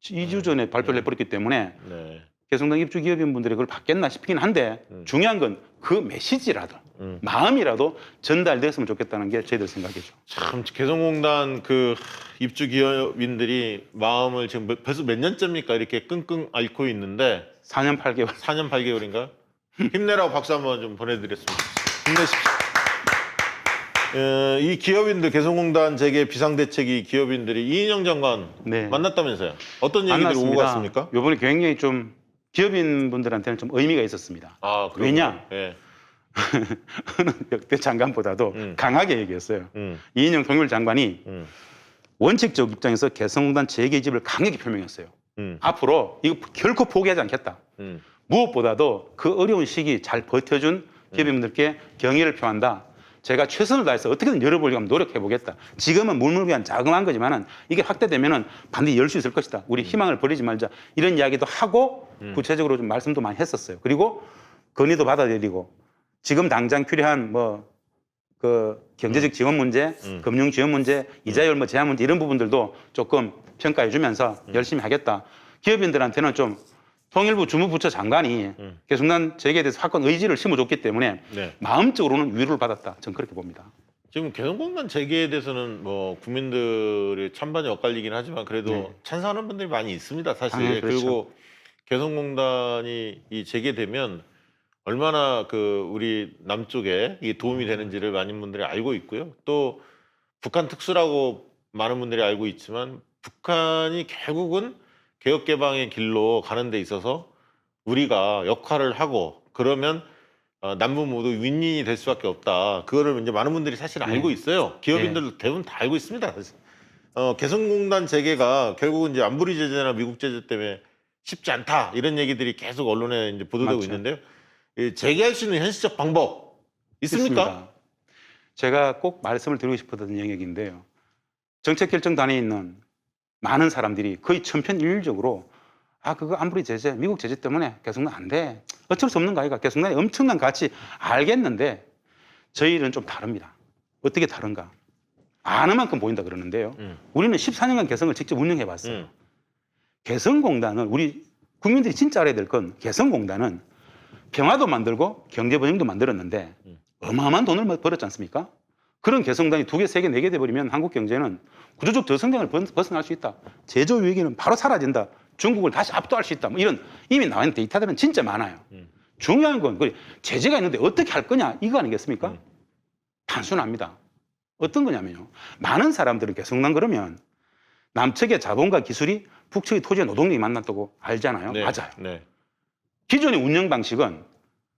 2주 전에 발표를 해버렸기 때문에 네. 개성당 입주 기업인분들이 그걸 받겠나 싶긴 한데 중요한 건 그 메시지라도 마음이라도 전달됐으면 좋겠다는 게 저희들 생각이죠. 참 개성공단 그 입주 기업인들이 마음을 지금 벌써 몇 년째입니까? 이렇게 끙끙 앓고 있는데 4년 8개월. 4년 8개월인가? 힘내라고 박수 한번 좀 보내드렸습니다. 힘내십시오. 이 기업인들 개성공단 재개 비상대책위 기업인들이 이인영 장관 네. 만났다면서요? 어떤 얘기들이 오고 갔습니까? 이번에 굉장히 좀 기업인분들한테는 좀 의미가 있었습니다. 아, 왜냐? 예. 어느 역대 장관보다도 강하게 얘기했어요. 음. 이인영 통일부 장관이 음. 원칙적 입장에서 개성공단 재개집을 강하게 표명했어요. 앞으로 이거 결코 포기하지 않겠다. 무엇보다도 그 어려운 시기 잘 버텨준 기업인분들께 경의를 표한다. 제가 최선을 다해서 어떻게든 열어보려고 노력해보겠다. 지금은 물물교환 자그마한 거지만은 이게 확대되면은 반드시 열 수 있을 것이다. 우리 희망을 버리지 말자. 이런 이야기도 하고 구체적으로 좀 말씀도 많이 했었어요. 그리고 건의도 받아들이고 지금 당장 필요한 그 경제적 지원 문제, 금융 지원 문제, 이자율 제한 문제 이런 부분들도 조금 평가해 주면서 열심히 하겠다. 기업인들한테는 좀 통일부 주무부처 장관이 개성공단 재개에 대해서 확고한 의지를 심어줬기 때문에 네. 마음적으로는 위로를 받았다. 저는 그렇게 봅니다. 지금 개성공단 재개에 대해서는 뭐 국민들의 찬반이 엇갈리긴 하지만 그래도 네. 찬성하는 분들이 많이 있습니다, 사실. 당연히 그렇죠. 그리고 개성공단이 이 재개되면 얼마나 그 우리 남쪽에 이게 도움이 되는지를 많은 분들이 알고 있고요. 또 북한 특수라고 많은 분들이 알고 있지만 북한이 결국은 개혁 개방의 길로 가는 데 있어서 우리가 역할을 하고 그러면 남북 모두 윈윈이 될 수밖에 없다. 그거를 이제 많은 분들이 사실 알고 있어요. 기업인들도 대부분 다 알고 있습니다. 사실. 개성공단 재개가 결국은 이제 안보리 제재나 미국 제재 때문에 쉽지 않다 이런 얘기들이 계속 언론에 이제 보도되고 맞죠. 있는데요. 이 재개할 수 있는 현실적 방법 있습니까? 있습니다. 제가 꼭 말씀을 드리고 싶었던 영역인데요. 정책결정단에 있는 많은 사람들이 거의 천편일률적으로 그거 안보리 제재, 미국 제재 때문에 개성공단 안 돼. 어쩔 수 없는 거 아이가. 개성공단이 엄청난 가치 알겠는데 저희는 좀 다릅니다. 어떻게 다른가? 아는 만큼 보인다 그러는데요. 우리는 14년간 개성을 직접 운영해 봤어요. 개성공단은 우리 국민들이 진짜 알아야 될 건 개성공단은 평화도 만들고 경제번영도 만들었는데 어마어마한 돈을 벌었지 않습니까? 그런 개성공단이 2개, 3개, 4개 돼버리면 한국 경제는 구조적 저성장을 벗어날 수 있다. 제조 위기는 바로 사라진다. 중국을 다시 압도할 수 있다. 뭐 이런 이미 나와 있는 데이터들은 진짜 많아요. 중요한 건 제재가 있는데 어떻게 할 거냐 이거 아니겠습니까? 단순합니다. 어떤 거냐면요. 많은 사람들은 개성공단 그러면 남측의 자본과 기술이 북측의 토지와 노동력이 만났다고 알잖아요. 네. 맞아요. 네. 기존의 운영 방식은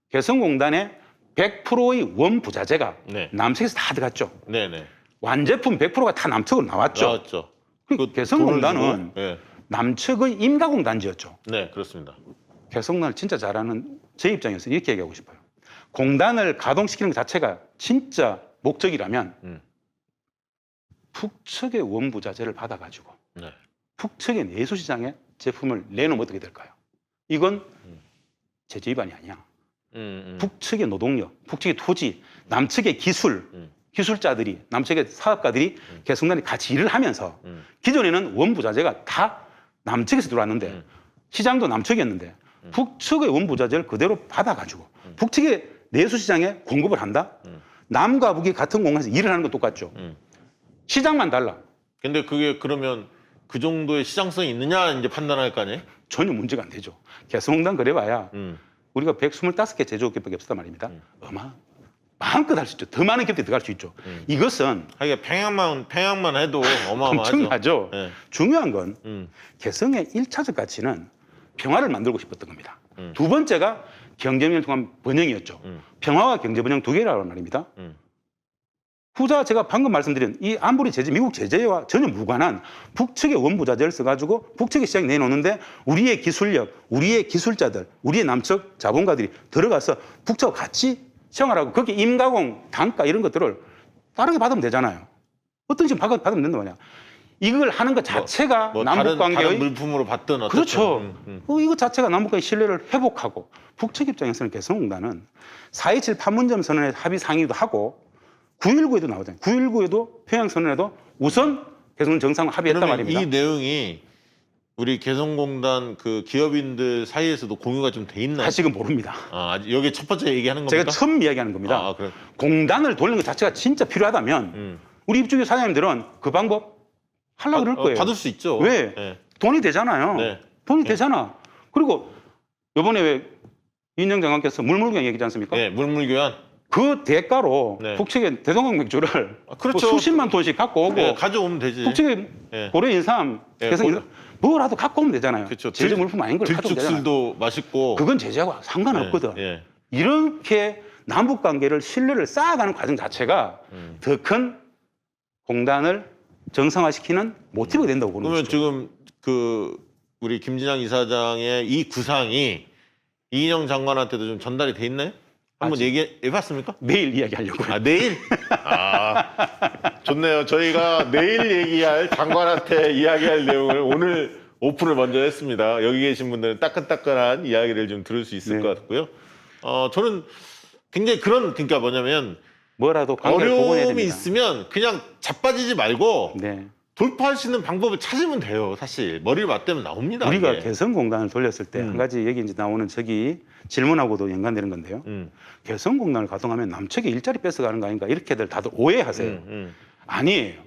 개성공단의 100%의 원부자재가 네. 남측에서 다 들어갔죠. 네네. 완제품 100%가 다 남측으로 나왔죠. 나왔죠. 그리고 개성공단은 네. 남측의 임가공 단지였죠. 네, 그렇습니다. 개성공단을 진짜 잘하는 제 입장에서 이렇게 얘기하고 싶어요. 공단을 가동시키는 것 자체가 진짜 목적이라면 북측의 원부자재를 받아가지고 네. 북측의 내수시장에 제품을 내놓으면 어떻게 될까요? 이건 제재 위반이 아니야. 북측의 노동력, 북측의 토지, 남측의 기술, 기술자들이, 남측의 사업가들이 개성공단에 같이 일을 하면서 기존에는 원부자재가 다 남측에서 들어왔는데 시장도 남측이었는데 북측의 원부자재를 그대로 받아가지고 북측의 내수시장에 공급을 한다? 남과 북이 같은 공간에서 일을 하는 건 똑같죠. 시장만 달라. 근데 그게 그러면 그 정도의 시장성이 있느냐 이제 판단할 거 아니에요? 전혀 문제가 안 되죠. 개성공단 그래봐야 우리가 125개 제조업계밖에 없단 말입니다. 마음껏 할 수 있죠. 더 많은 기업들이 들어갈 수 있죠. 이것은 하기가 평양만 해도 어마어마하죠. 엄청나죠. 네. 중요한 건 개성의 1차적 가치는 평화를 만들고 싶었던 겁니다. 두 번째가 경제번영을 통한 번영이었죠. 평화와 경제번영 2개라는 말입니다. 후자 제가 방금 말씀드린 이 안보리 제재, 미국 제재와 전혀 무관한 북측의 원부자재를 써가지고 북측의 시장에 내놓는데 우리의 기술력, 우리의 기술자들, 우리의 남측 자본가들이 들어가서 북측과 같이 생활하고 거기 임가공, 단가 이런 것들을 다르게 받으면 되잖아요. 어떤 식으로 받으면 된다 말이야. 이걸 하는 것 자체가 남북관계의 다른 물품으로 받든 어쨌든. 그렇죠. 이것 자체가 남북과의 신뢰를 회복하고 북측 입장에서는 개성공단은 4.27 판문점 선언에 합의 상의도 하고 9.19에도 나오잖아요. 9.19에도 평양선언에도 우선 개성공단 정상을 합의했단 말입니다. 이 내용이 우리 개성공단 그 기업인들 사이에서도 공유가 좀 돼 있나요? 아직은 모릅니다. 여기 첫 번째 얘기하는 겁니까? 제가 처음 이야기하는 겁니다. 그래. 공단을 돌리는 것 자체가 진짜 필요하다면 우리 입주기 사장님들은 그 방법 하려고 그럴 거예요. 받을 수 있죠. 왜? 네. 돈이 되잖아요. 네. 돈이 되잖아. 그리고 이번에 왜 이인영 장관께서 물물교환 얘기지 않습니까? 네, 물물교환. 그 대가로 네. 북측에 대동강 맥주를 그렇죠. 뭐 수십만 톤씩 갖고 오고 네, 가져오면 되지. 북측에 예. 고려 인삼 예, 개성 고려. 뭐라도 갖고 오면 되잖아요. 그렇죠. 제조 물품 아닌 걸 가져오면 되잖아요. 들쭉술도 맛있고. 그건 제재하고 상관없거든. 예. 이렇게 남북 관계를 신뢰를 쌓아가는 과정 자체가 더 큰 공단을 정상화시키는 모티브가 된다고 보는 그러면 거죠. 지금 그 우리 김진양 이사장의 이 구상이 이인영 장관한테도 좀 전달이 돼 있나요? 한번 아직. 얘기해봤습니까? 내일 이야기하려고요. 아, 내일? 아, 좋네요. 저희가 내일 얘기할 장관한테 이야기할 내용을 오늘 오픈을 먼저 했습니다. 여기 계신 분들은 따끈따끈한 이야기를 좀 들을 수 있을 네. 것 같고요. 저는 굉장히 그러니까 뭐냐면 뭐라도 관계를 복원해야 어려움이 됩니다. 있으면 그냥 자빠지지 말고 네. 돌파할 수 있는 방법을 찾으면 돼요. 사실 머리를 맞대면 나옵니다. 우리가 이게. 개성공단을 돌렸을 때 한 가지 얘기 이제 나오는 저기 질문하고도 연관되는 건데요. 개성공단을 가동하면 남측에 일자리 뺏어가는 거 아닌가 이렇게들 다들 오해하세요. 아니에요.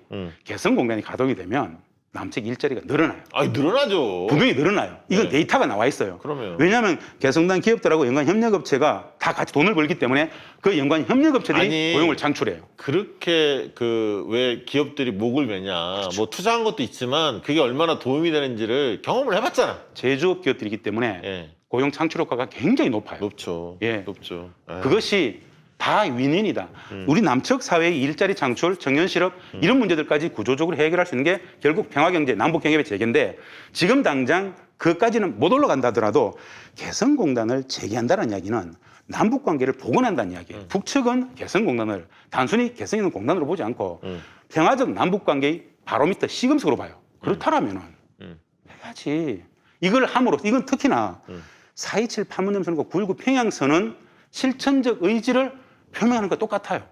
개성공단이 가동이 되면 남측 일자리가 늘어나요. 아니 늘어나죠. 분명히 늘어나요. 이건 네. 데이터가 나와 있어요. 그러면 왜냐하면 개성단 기업들하고 연관 협력업체가 다 같이 돈을 벌기 때문에 그 연관 협력업체들이 아니, 고용을 창출해요. 그렇게 그 왜 기업들이 목을 매냐. 그렇죠. 뭐 투자한 것도 있지만 그게 얼마나 도움이 되는지를 경험을 해봤잖아. 제조업 기업들이기 때문에 예, 고용 창출 효과가 굉장히 높아요. 높죠. 예. 높죠. 예. 그것이 다 윈윈이다. 우리 남측 사회의 일자리 창출, 청년 실업 이런 문제들까지 구조적으로 해결할 수 있는 게 결국 평화경제, 남북경협의 재개인데 지금 당장 그것까지는 못 올라간다 하더라도 개성공단을 재개한다는 이야기는 남북관계를 복원한다는 이야기예요. 북측은 개성공단을 단순히 개성 있는 공단으로 보지 않고 평화적 남북관계의 바로미터 시금석으로 봐요. 그렇다라면은 해야지. 이걸 함으로써 이건 특히나 4.27 판문점선과 9.19 평양선은 실천적 의지를 표명하는 거 똑같아요.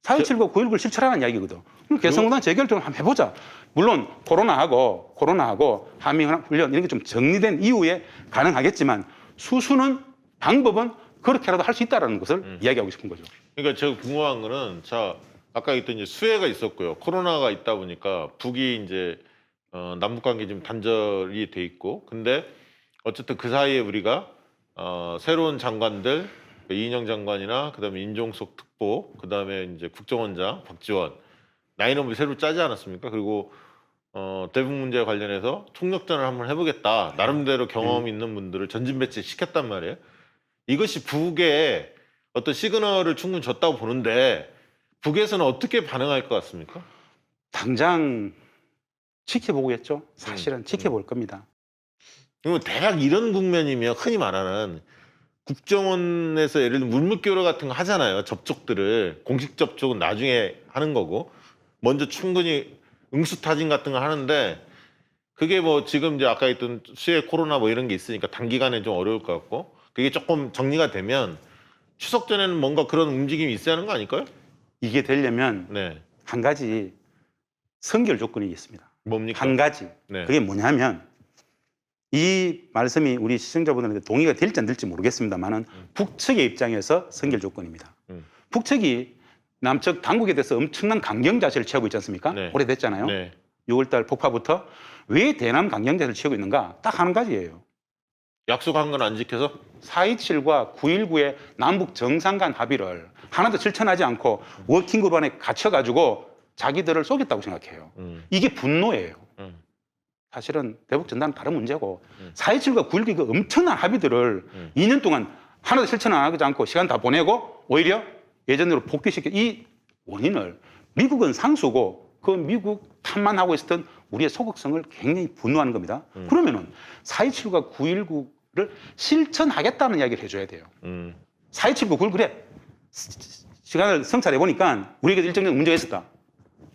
4.27과 9.19를 실천하는 이야기거든. 그럼 개성공단 재개를 좀 한번 해보자. 물론 코로나하고 한미훈련 이런 게 좀 정리된 이후에 가능하겠지만 수수는 방법은 그렇게라도 할 수 있다는 것을 이야기하고 싶은 거죠. 그러니까 제가 궁금한 거는 자 아까 했던 이제 수해가 있었고요. 코로나가 있다 보니까 북이 이제 남북 관계 좀 단절이 돼 있고 근데 어쨌든 그 사이에 우리가 새로운 장관들 이인영 장관이나 그다음에 인종석 특보 그다음에 이제 국정원장 박지원 라인업을 새로 짜지 않았습니까? 그리고 대북 문제 관련해서 총력전을 한번 해보겠다. 나름대로 경험 있는 분들을 전진 배치 시켰단 말이에요. 이것이 북에 어떤 시그널을 충분히 줬다고 보는데 북에서는 어떻게 반응할 것 같습니까? 당장 지켜보겠죠. 사실은 지켜볼 겁니다. 그리고 대략 이런 국면이면 흔히 말하는 국정원에서 예를 들면 물밑교류 같은 거 하잖아요. 접촉들을 공식 접촉은 나중에 하는 거고 먼저 충분히 응수타진 같은 거 하는데 그게 뭐 지금 이제 아까 했던 수해 코로나 뭐 이런 게 있으니까 단기간에 좀 어려울 것 같고 그게 조금 정리가 되면 추석 전에는 뭔가 그런 움직임이 있어야 하는 거 아닐까요? 이게 되려면 네. 한 가지 선결 조건이 있습니다. 뭡니까? 한 가지. 네. 그게 뭐냐면 이 말씀이 우리 시청자분들한테 동의가 될지 안 될지 모르겠습니다만은 북측의 입장에서 선결 조건입니다. 북측이 남측 당국에 대해서 엄청난 강경 자세를 취하고 있지 않습니까? 네. 오래됐잖아요. 네. 6월달 폭파부터 왜 대남 강경 자세를 취하고 있는가? 딱 한 가지예요. 약속한 건 안 지켜서 4.27과 9.19의 남북 정상 간 합의를 하나도 실천하지 않고 워킹그룹 안에 갇혀가지고 자기들을 속였다고 생각해요. 이게 분노예요. 사실은 대북 전단은 다른 문제고 4.27과 9.19 그 엄청난 합의들을 2년 동안 하나도 실천 안 하지 않고 시간 다 보내고 오히려 예전으로 복귀시켜 이 원인을 미국은 상수고 그 미국 탓만 하고 있었던 우리의 소극성을 굉장히 분노하는 겁니다. 그러면은 4.27과 9.19를 실천하겠다는 이야기를 해줘야 돼요. 4.27과 9.19 그래 시간을 성찰해 보니까 우리에게 일정적 문제가 있었다.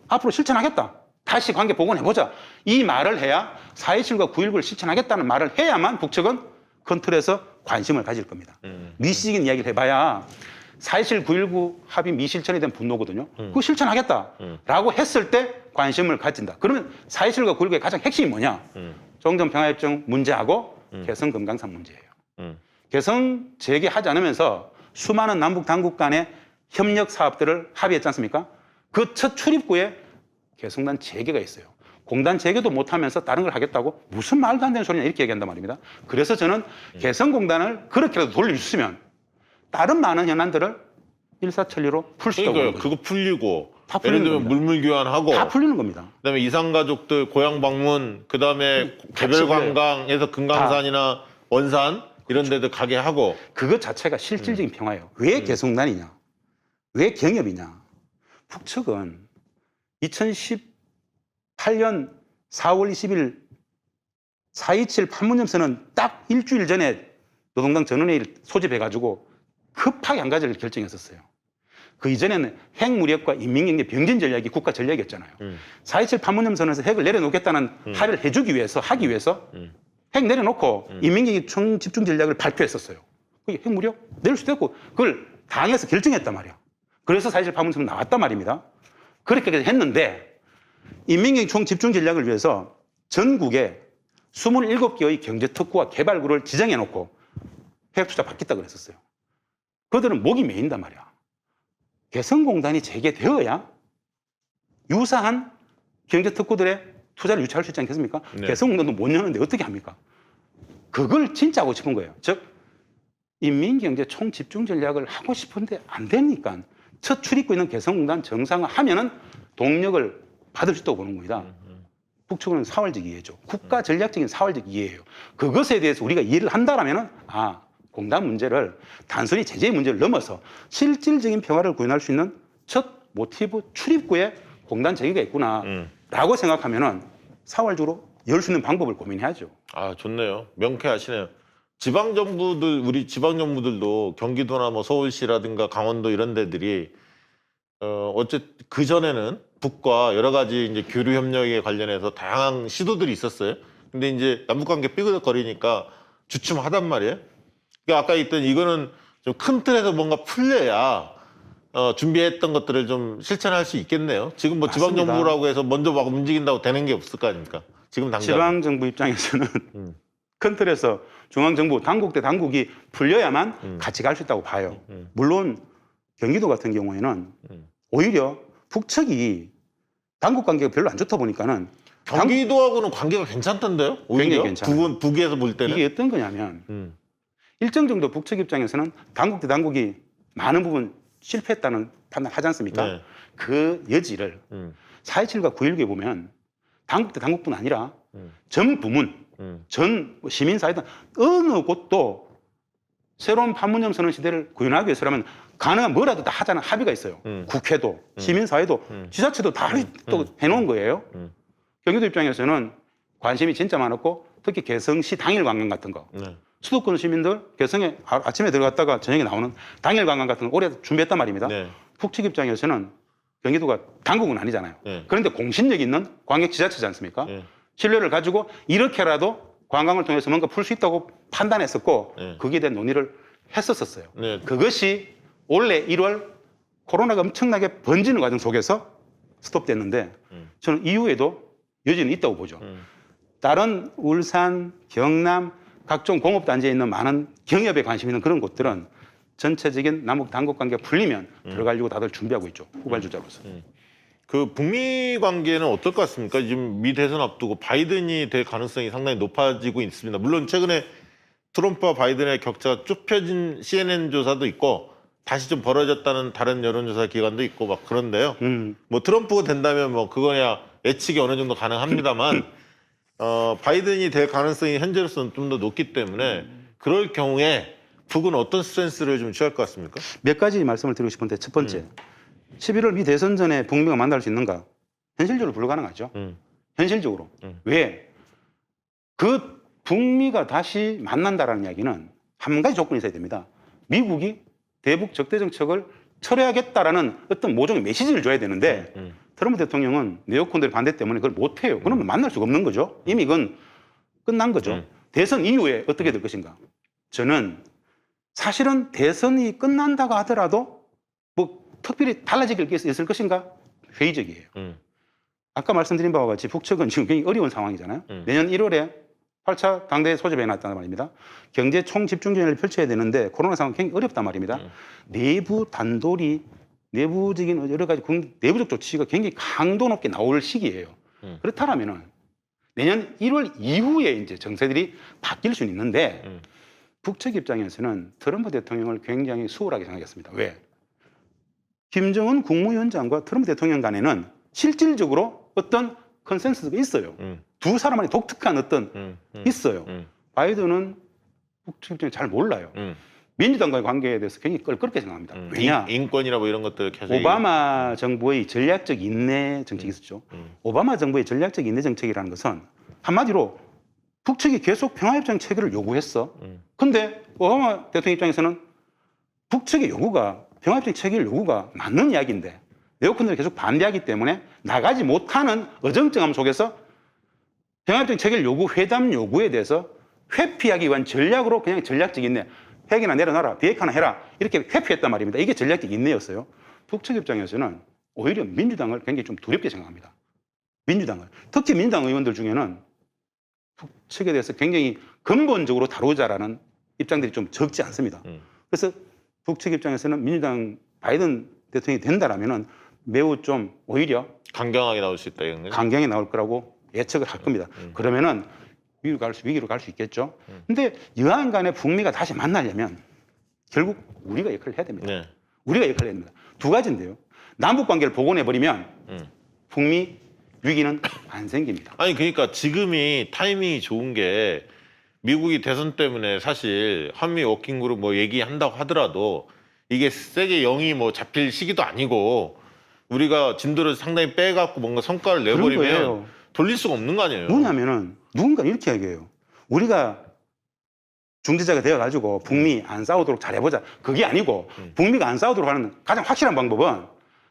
앞으로 실천하겠다. 다시 관계 복원해보자. 이 말을 해야 4.27과 9.19를 실천하겠다는 말을 해야만 북측은 큰 틀에서 관심을 가질 겁니다. 미시적인 이야기를 해봐야 4.27, 9.19 합의 미실천에 대한 분노거든요. 그거 실천하겠다라고 했을 때 관심을 가진다. 그러면 4.27과 9.19의 가장 핵심이 뭐냐? 종전평화협정 문제하고 개성 금강산 문제예요. 개성 재개하지 않으면서 수많은 남북 당국 간의 협력 사업들을 합의했지 않습니까? 그 첫 출입구에 개성단 재개가 있어요. 공단 재개도 못하면서 다른 걸 하겠다고 무슨 말도 안 되는 소리냐 이렇게 얘기한단 말입니다. 그래서 저는 개성공단을 그렇게라도 돌릴 수 있으면 다른 많은 현안들을 일사천리로 풀 수 있다고 그러니까요. 보는 거죠. 그거 풀리고 다 예를 풀리는 들면 겁니다. 물물 교환하고 다 풀리는 겁니다. 그다음에 이산 가족들 고향 방문 그다음에 개별 관광에서 금강산이나 원산 이런 데도 가게 하고 그것 자체가 실질적인 평화예요. 왜 개성난이냐? 왜 경협이냐? 북측은 2018년 4월 20일 4.27 판문점선언 딱 일주일 전에 노동당 전원회의를 소집해가지고 급하게 한 가지를 결정했었어요. 그 이전에는 핵무력과 인민경제 병진 전략이 국가 전략이었잖아요. 4.27 판문점선언에서 핵을 내려놓겠다는 합의를 해주기 위해서 하기 위해서 핵 내려놓고 인민경제 총집중 전략을 발표했었어요. 그게 핵무력 내릴 수도 있고 그걸 당에서 결정했단 말이야. 그래서 4.27 판문점선언 나왔단 말입니다. 그렇게 했는데 인민경제 총집중 전략을 위해서 전국에 27개의 경제특구와 개발구를 지정해놓고 핵투자 받겠다 그랬었어요. 그들은 목이 메인단 말이야. 개성공단이 재개되어야 유사한 경제특구들의 투자를 유치할 수 있지 않겠습니까? 네. 개성공단도 못 여는데 어떻게 합니까? 그걸 진짜 하고 싶은 거예요. 즉 인민경제 총집중 전략을 하고 싶은데 안 되니까 첫 출입구 있는 개성공단 정상화하면은 동력을 받을 수 있다고 보는 겁니다. 북측은 사활적 이해죠. 국가 전략적인 사활적 이해예요. 그것에 대해서 우리가 이해를 한다라면은 공단 문제를 단순히 제재의 문제를 넘어서 실질적인 평화를 구현할 수 있는 첫 모티브 출입구에 공단 재개가 있구나라고 생각하면은 사활적으로 열 수 있는 방법을 고민해야죠. 좋네요. 명쾌하시네요. 지방 정부들 우리 지방 정부들도 경기도나 뭐 서울시라든가 강원도 이런 데들이 어쨌든 그 전에는 북과 여러 가지 이제 교류 협력에 관련해서 다양한 시도들이 있었어요. 근데 이제 남북 관계 삐그덕거리니까 주춤하단 말이에요. 그러니까 아까 있던 이거는 좀 큰 틀에서 뭔가 풀려야 준비했던 것들을 좀 실천할 수 있겠네요. 지금 뭐 지방 맞습니다. 정부라고 해서 먼저 막 움직인다고 되는 게 없을 거 아닙니까? 지금 당장. 지방 정부 입장에서는 큰 틀에서 중앙 정부 당국 대 당국이 풀려야만 같이 갈 수 있다고 봐요. 물론 경기도 같은 경우에는 오히려 북측이 당국 관계가 별로 안 좋다 보니까는 경기도하고는 관계가 괜찮던데요? 오히려 굉장히 괜찮아요. 북에서 볼 때는 이게 어떤 거냐면 일정 정도 북측 입장에서는 당국 대 당국이 많은 부분 실패했다는 판단을 하지 않습니까? 네. 그 여지를 4.27과 9.19에 보면 당국 대 당국뿐 아니라 전 부문, 전 시민사회든 어느 곳도 새로운 판문점 선언 시대를 구현하기 위해서라면 가능한 뭐라도 다 하자는 합의가 있어요. 국회도, 시민사회도, 지자체도 다 또 해놓은 거예요. 경기도 입장에서는 관심이 진짜 많았고 특히 개성시 당일 관광 같은 거. 네. 수도권 시민들 개성에 아침에 들어갔다가 저녁에 나오는 당일 관광 같은 거 올해 준비했단 말입니다. 네. 북측 입장에서는 경기도가 당국은 아니잖아요. 네. 그런데 공신력 있는 광역 지자체지 않습니까? 네. 신뢰를 가지고 이렇게라도 관광을 통해서 뭔가 풀 수 있다고 판단했었고 네. 거기에 대한 논의를 했었어요. 네. 그것이 올해 1월 코로나가 엄청나게 번지는 과정 속에서 스톱됐는데 저는 이후에도 여지는 있다고 보죠. 다른 울산, 경남 각종 공업단지에 있는 많은 경협에 관심 있는 그런 곳들은 전체적인 남북 당국 관계가 풀리면 들어가려고 다들 준비하고 있죠. 후발주자로서. 그 북미 관계는 어떨 것 같습니까? 지금 미 대선 앞두고 바이든이 될 가능성이 상당히 높아지고 있습니다. 물론 최근에 트럼프와 바이든의 격차가 좁혀진 CNN 조사도 있고 다시 좀 벌어졌다는 다른 여론조사 기관도 있고 막 그런데요. 뭐 트럼프가 된다면 뭐 그거야 예측이 어느 정도 가능합니다만 바이든이 될 가능성이 현재로서는 좀 더 높기 때문에 그럴 경우에 북은 어떤 스탠스를 좀 취할 것 같습니까? 몇 가지 말씀을 드리고 싶은데 첫 번째, 11월 미 대선 전에 북미가 만날 수 있는가? 현실적으로 불가능하죠. 현실적으로. 왜? 그 북미가 다시 만난다라는 이야기는 한 가지 조건이 있어야 됩니다. 미국이 대북 적대 정책을 철회하겠다라는 어떤 모종의 메시지를 줘야 되는데 트럼프 대통령은 네오콘들의 반대 때문에 그걸 못해요. 그러면 만날 수가 없는 거죠. 이미 그건 끝난 거죠. 대선 이후에 어떻게 될 것인가? 저는 사실은 대선이 끝난다고 하더라도 뭐 특별히 달라질 게 있을 것인가? 회의적이에요. 아까 말씀드린 바와 같이 북측은 지금 굉장히 어려운 상황이잖아요. 내년 1월에 8차 당대회 소집해놨단 말입니다. 경제 총집중전략을 펼쳐야 되는데 코로나 상황 굉장히 어렵단 말입니다. 내부 단돌이 내부적인 여러 가지 내부적 조치가 굉장히 강도 높게 나올 시기예요. 그렇다면은 내년 1월 이후에 이제 정세들이 바뀔 수는 있는데 북측 입장에서는 트럼프 대통령을 굉장히 수월하게 생각했습니다. 왜? 김정은 국무위원장과 트럼프 대통령 간에는 실질적으로 어떤 컨센서스가 있어요. 두 사람만의 독특한 어떤 있어요. 바이든은 북측 입장을 잘 몰라요. 민주당과의 관계에 대해서 굉장히 껄끄럽게 생각합니다. 왜냐? 인권이나 뭐 이런 것들 계속 오바마 정부의 전략적 인내 정책이 있었죠. 오바마 정부의 전략적 인내 정책이라는 것은 한마디로 북측이 계속 평화협정 체결을 요구했어. 근데 오바마 대통령 입장에서는 북측의 요구가 평화협정 체결 요구가 맞는 이야기인데 내국군들이 계속 반대하기 때문에 나가지 못하는 어정쩡함 속에서 평화협정 체결 요구, 회담 요구에 대해서 회피하기 위한 전략으로 그냥 전략적 인내, 핵이나 내려놔라, 비핵화나 해라 이렇게 회피했단 말입니다. 이게 전략적 인내였어요. 북측 입장에서는 오히려 민주당을 굉장히 좀 두렵게 생각합니다. 민주당을. 특히 민주당 의원들 중에는 북측에 대해서 굉장히 근본적으로 다루자라는 입장들이 좀 적지 않습니다. 그래서 북측 입장에서는 민주당 바이든 대통령이 된다라면은 매우 좀 오히려 강경하게 나올 수 있다 이런 거죠. 강경하게 나올 거라고 예측을 할 겁니다. 그러면은 위기로 갈 수 있겠죠. 근데 여하간 간에 북미가 다시 만나려면 결국 우리가 역할을 해야 됩니다. 네. 우리가 역할을 해야 됩니다. 두 가지인데요. 남북 관계를 복원해버리면 북미 위기는 안 생깁니다. 아니 그러니까 지금이 타이밍이 좋은 게 미국이 대선 때문에 사실 한미 워킹그룹 뭐 얘기한다고 하더라도 이게 세게 영이 뭐 잡힐 시기도 아니고 우리가 진도를 상당히 빼갖고 뭔가 성과를 내버리면 돌릴 수가 없는 거 아니에요. 뭐냐면은 누군가 이렇게 얘기해요. 우리가 중재자가 되어가지고 북미 안 싸우도록 잘해보자. 그게 아니고 북미가 안 싸우도록 하는 가장 확실한 방법은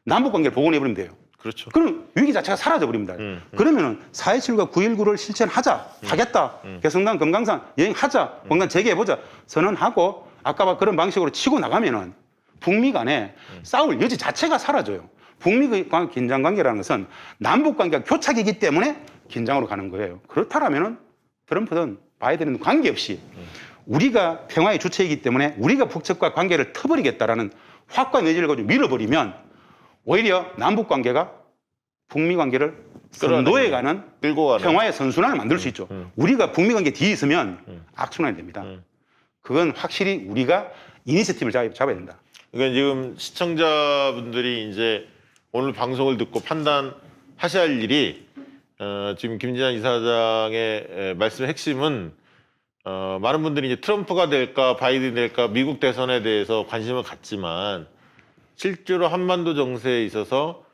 남북 관계를 복원해버리면 돼요. 그렇죠. 그럼 위기 자체가 사라져버립니다. 그러면은 4.27과 9.19를 실천하자, 하겠다. 개성당, 금강산 여행하자, 공간 재개해보자. 선언하고 아까 그런 방식으로 치고 나가면은 북미 간에 싸울 여지 자체가 사라져요. 북미 간 긴장 관계라는 것은 남북 관계가 교착이기 때문에 긴장으로 가는 거예요. 그렇다면은 트럼프든 바이든은 관계없이 우리가 평화의 주체이기 때문에 우리가 북측과 관계를 터버리겠다라는 확고한 의지를 가지고 밀어버리면 오히려 남북 관계가 북미 관계를 선도해가는 평화의 선순환을 만들 수 있죠. 우리가 북미 관계 뒤에 있으면 악순환이 됩니다. 그건 확실히 우리가 이니셔티브를 잡아야 된다. 그러니까 지금 시청자분들이 이제 오늘 방송을 듣고 판단하셔야 할 일이 지금 김진환 이사장의 말씀의 핵심은 많은 분들이 이제 트럼프가 될까 바이든이 될까 미국 대선에 대해서 관심을 갖지만 실제로 한반도 정세에 있어서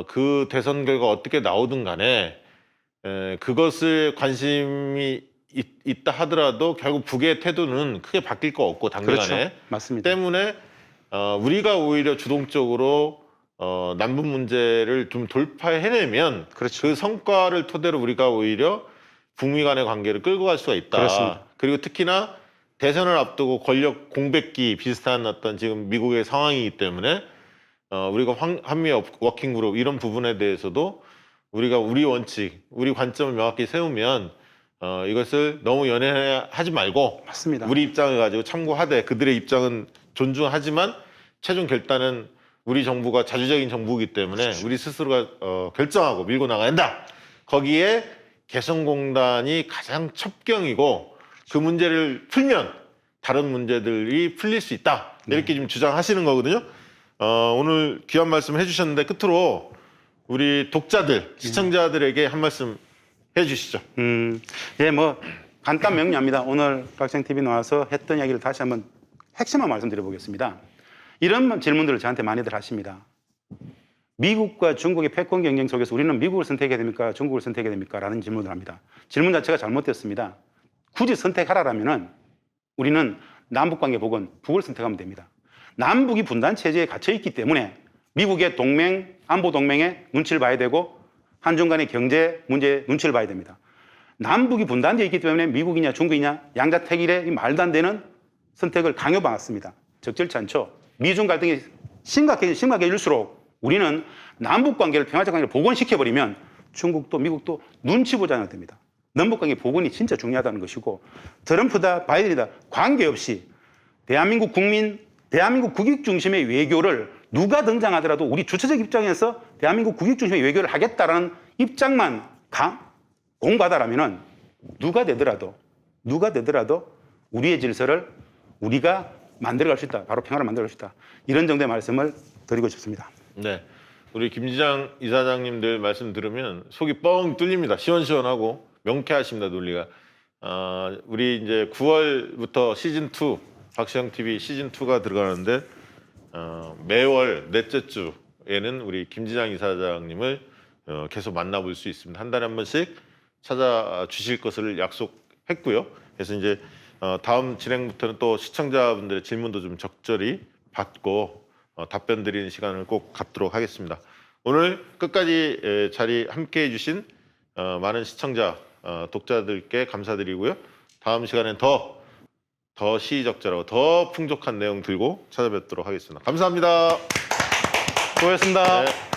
그 대선 결과 어떻게 나오든 간에 그것을 관심이 있다 하더라도 결국 북의 태도는 크게 바뀔 거 없고 당분간에 그렇죠. 맞습니다. 때문에 우리가 오히려 주동적으로 남북 문제를 좀 돌파해내면 그렇죠. 그 성과를 토대로 우리가 오히려 북미 간의 관계를 끌고 갈 수가 있다. 그렇습니다. 그리고 특히나 대선을 앞두고 권력 공백기 비슷한 어떤 지금 미국의 상황이기 때문에 우리가 한미 워킹그룹 이런 부분에 대해서도 우리가 우리 원칙, 우리 관점을 명확히 세우면 이것을 너무 연연하지 말고 맞습니다. 우리 입장을 가지고 참고하되 그들의 입장은 존중하지만 최종 결단은 우리 정부가 자주적인 정부이기 때문에 그렇죠. 우리 스스로가 결정하고 밀고 나가야 한다. 거기에 개성공단이 가장 첩경이고 그 문제를 풀면 다른 문제들이 풀릴 수 있다. 이렇게 지금 주장하시는 거거든요. 오늘 귀한 말씀 해주셨는데 끝으로 우리 독자들, 시청자들에게 한 말씀 해주시죠. 예, 뭐 간단 명료합니다. 오늘 각장 TV 나와서 했던 이야기를 다시 한번 핵심만 말씀드려보겠습니다. 이런 질문들을 저한테 많이들 하십니다. 미국과 중국의 패권 경쟁 속에서 우리는 미국을 선택해야 됩니까? 중국을 선택해야 됩니까? 라는 질문을 합니다. 질문 자체가 잘못됐습니다. 굳이 선택하라면은 우리는 남북관계 복원, 북을 선택하면 됩니다. 남북이 분단 체제에 갇혀 있기 때문에 미국의 동맹, 안보 동맹에 눈치를 봐야 되고 한중 간의 경제 문제에 눈치를 봐야 됩니다. 남북이 분단되어 있기 때문에 미국이냐 중국이냐 양자택일의 말도 안 되는 선택을 강요받았습니다. 적절치 않죠. 미중 갈등이 심각해질수록 우리는 남북 관계를 평화적 관계를 복원시켜버리면 중국도 미국도 눈치 보지 않아도 됩니다. 남북 관계 복원이 진짜 중요하다는 것이고 트럼프다 바이든이다 관계없이 대한민국 국민, 대한민국 국익 중심의 외교를 누가 등장하더라도 우리 주체적 입장에서 대한민국 국익 중심의 외교를 하겠다라는 입장만 공부하다라면 누가 되더라도 우리의 질서를 우리가 만들어갈 수 있다. 바로 평화를 만들어갈 수 있다. 이런 정도의 말씀을 드리고 싶습니다. 네. 우리 김지장 이사장님들 말씀 들으면 속이 뻥 뚫립니다. 시원시원하고 명쾌하십니다, 논리가. 우리 이제 9월부터 시즌2, 박시영 TV 시즌2가 들어가는데 매월 넷째 주에는 우리 김지장 이사장님을 계속 만나볼 수 있습니다. 한 달에 한 번씩 찾아주실 것을 약속했고요. 그래서 이제 다음 진행부터는 또 시청자분들의 질문도 좀 적절히 받고 답변 드리는 시간을 꼭 갖도록 하겠습니다. 오늘 끝까지 자리 함께 해주신 많은 시청자, 독자들께 감사드리고요. 다음 시간엔 더 시의적절하고 더 풍족한 내용 들고 찾아뵙도록 하겠습니다. 감사합니다. 수고하셨습니다. 네.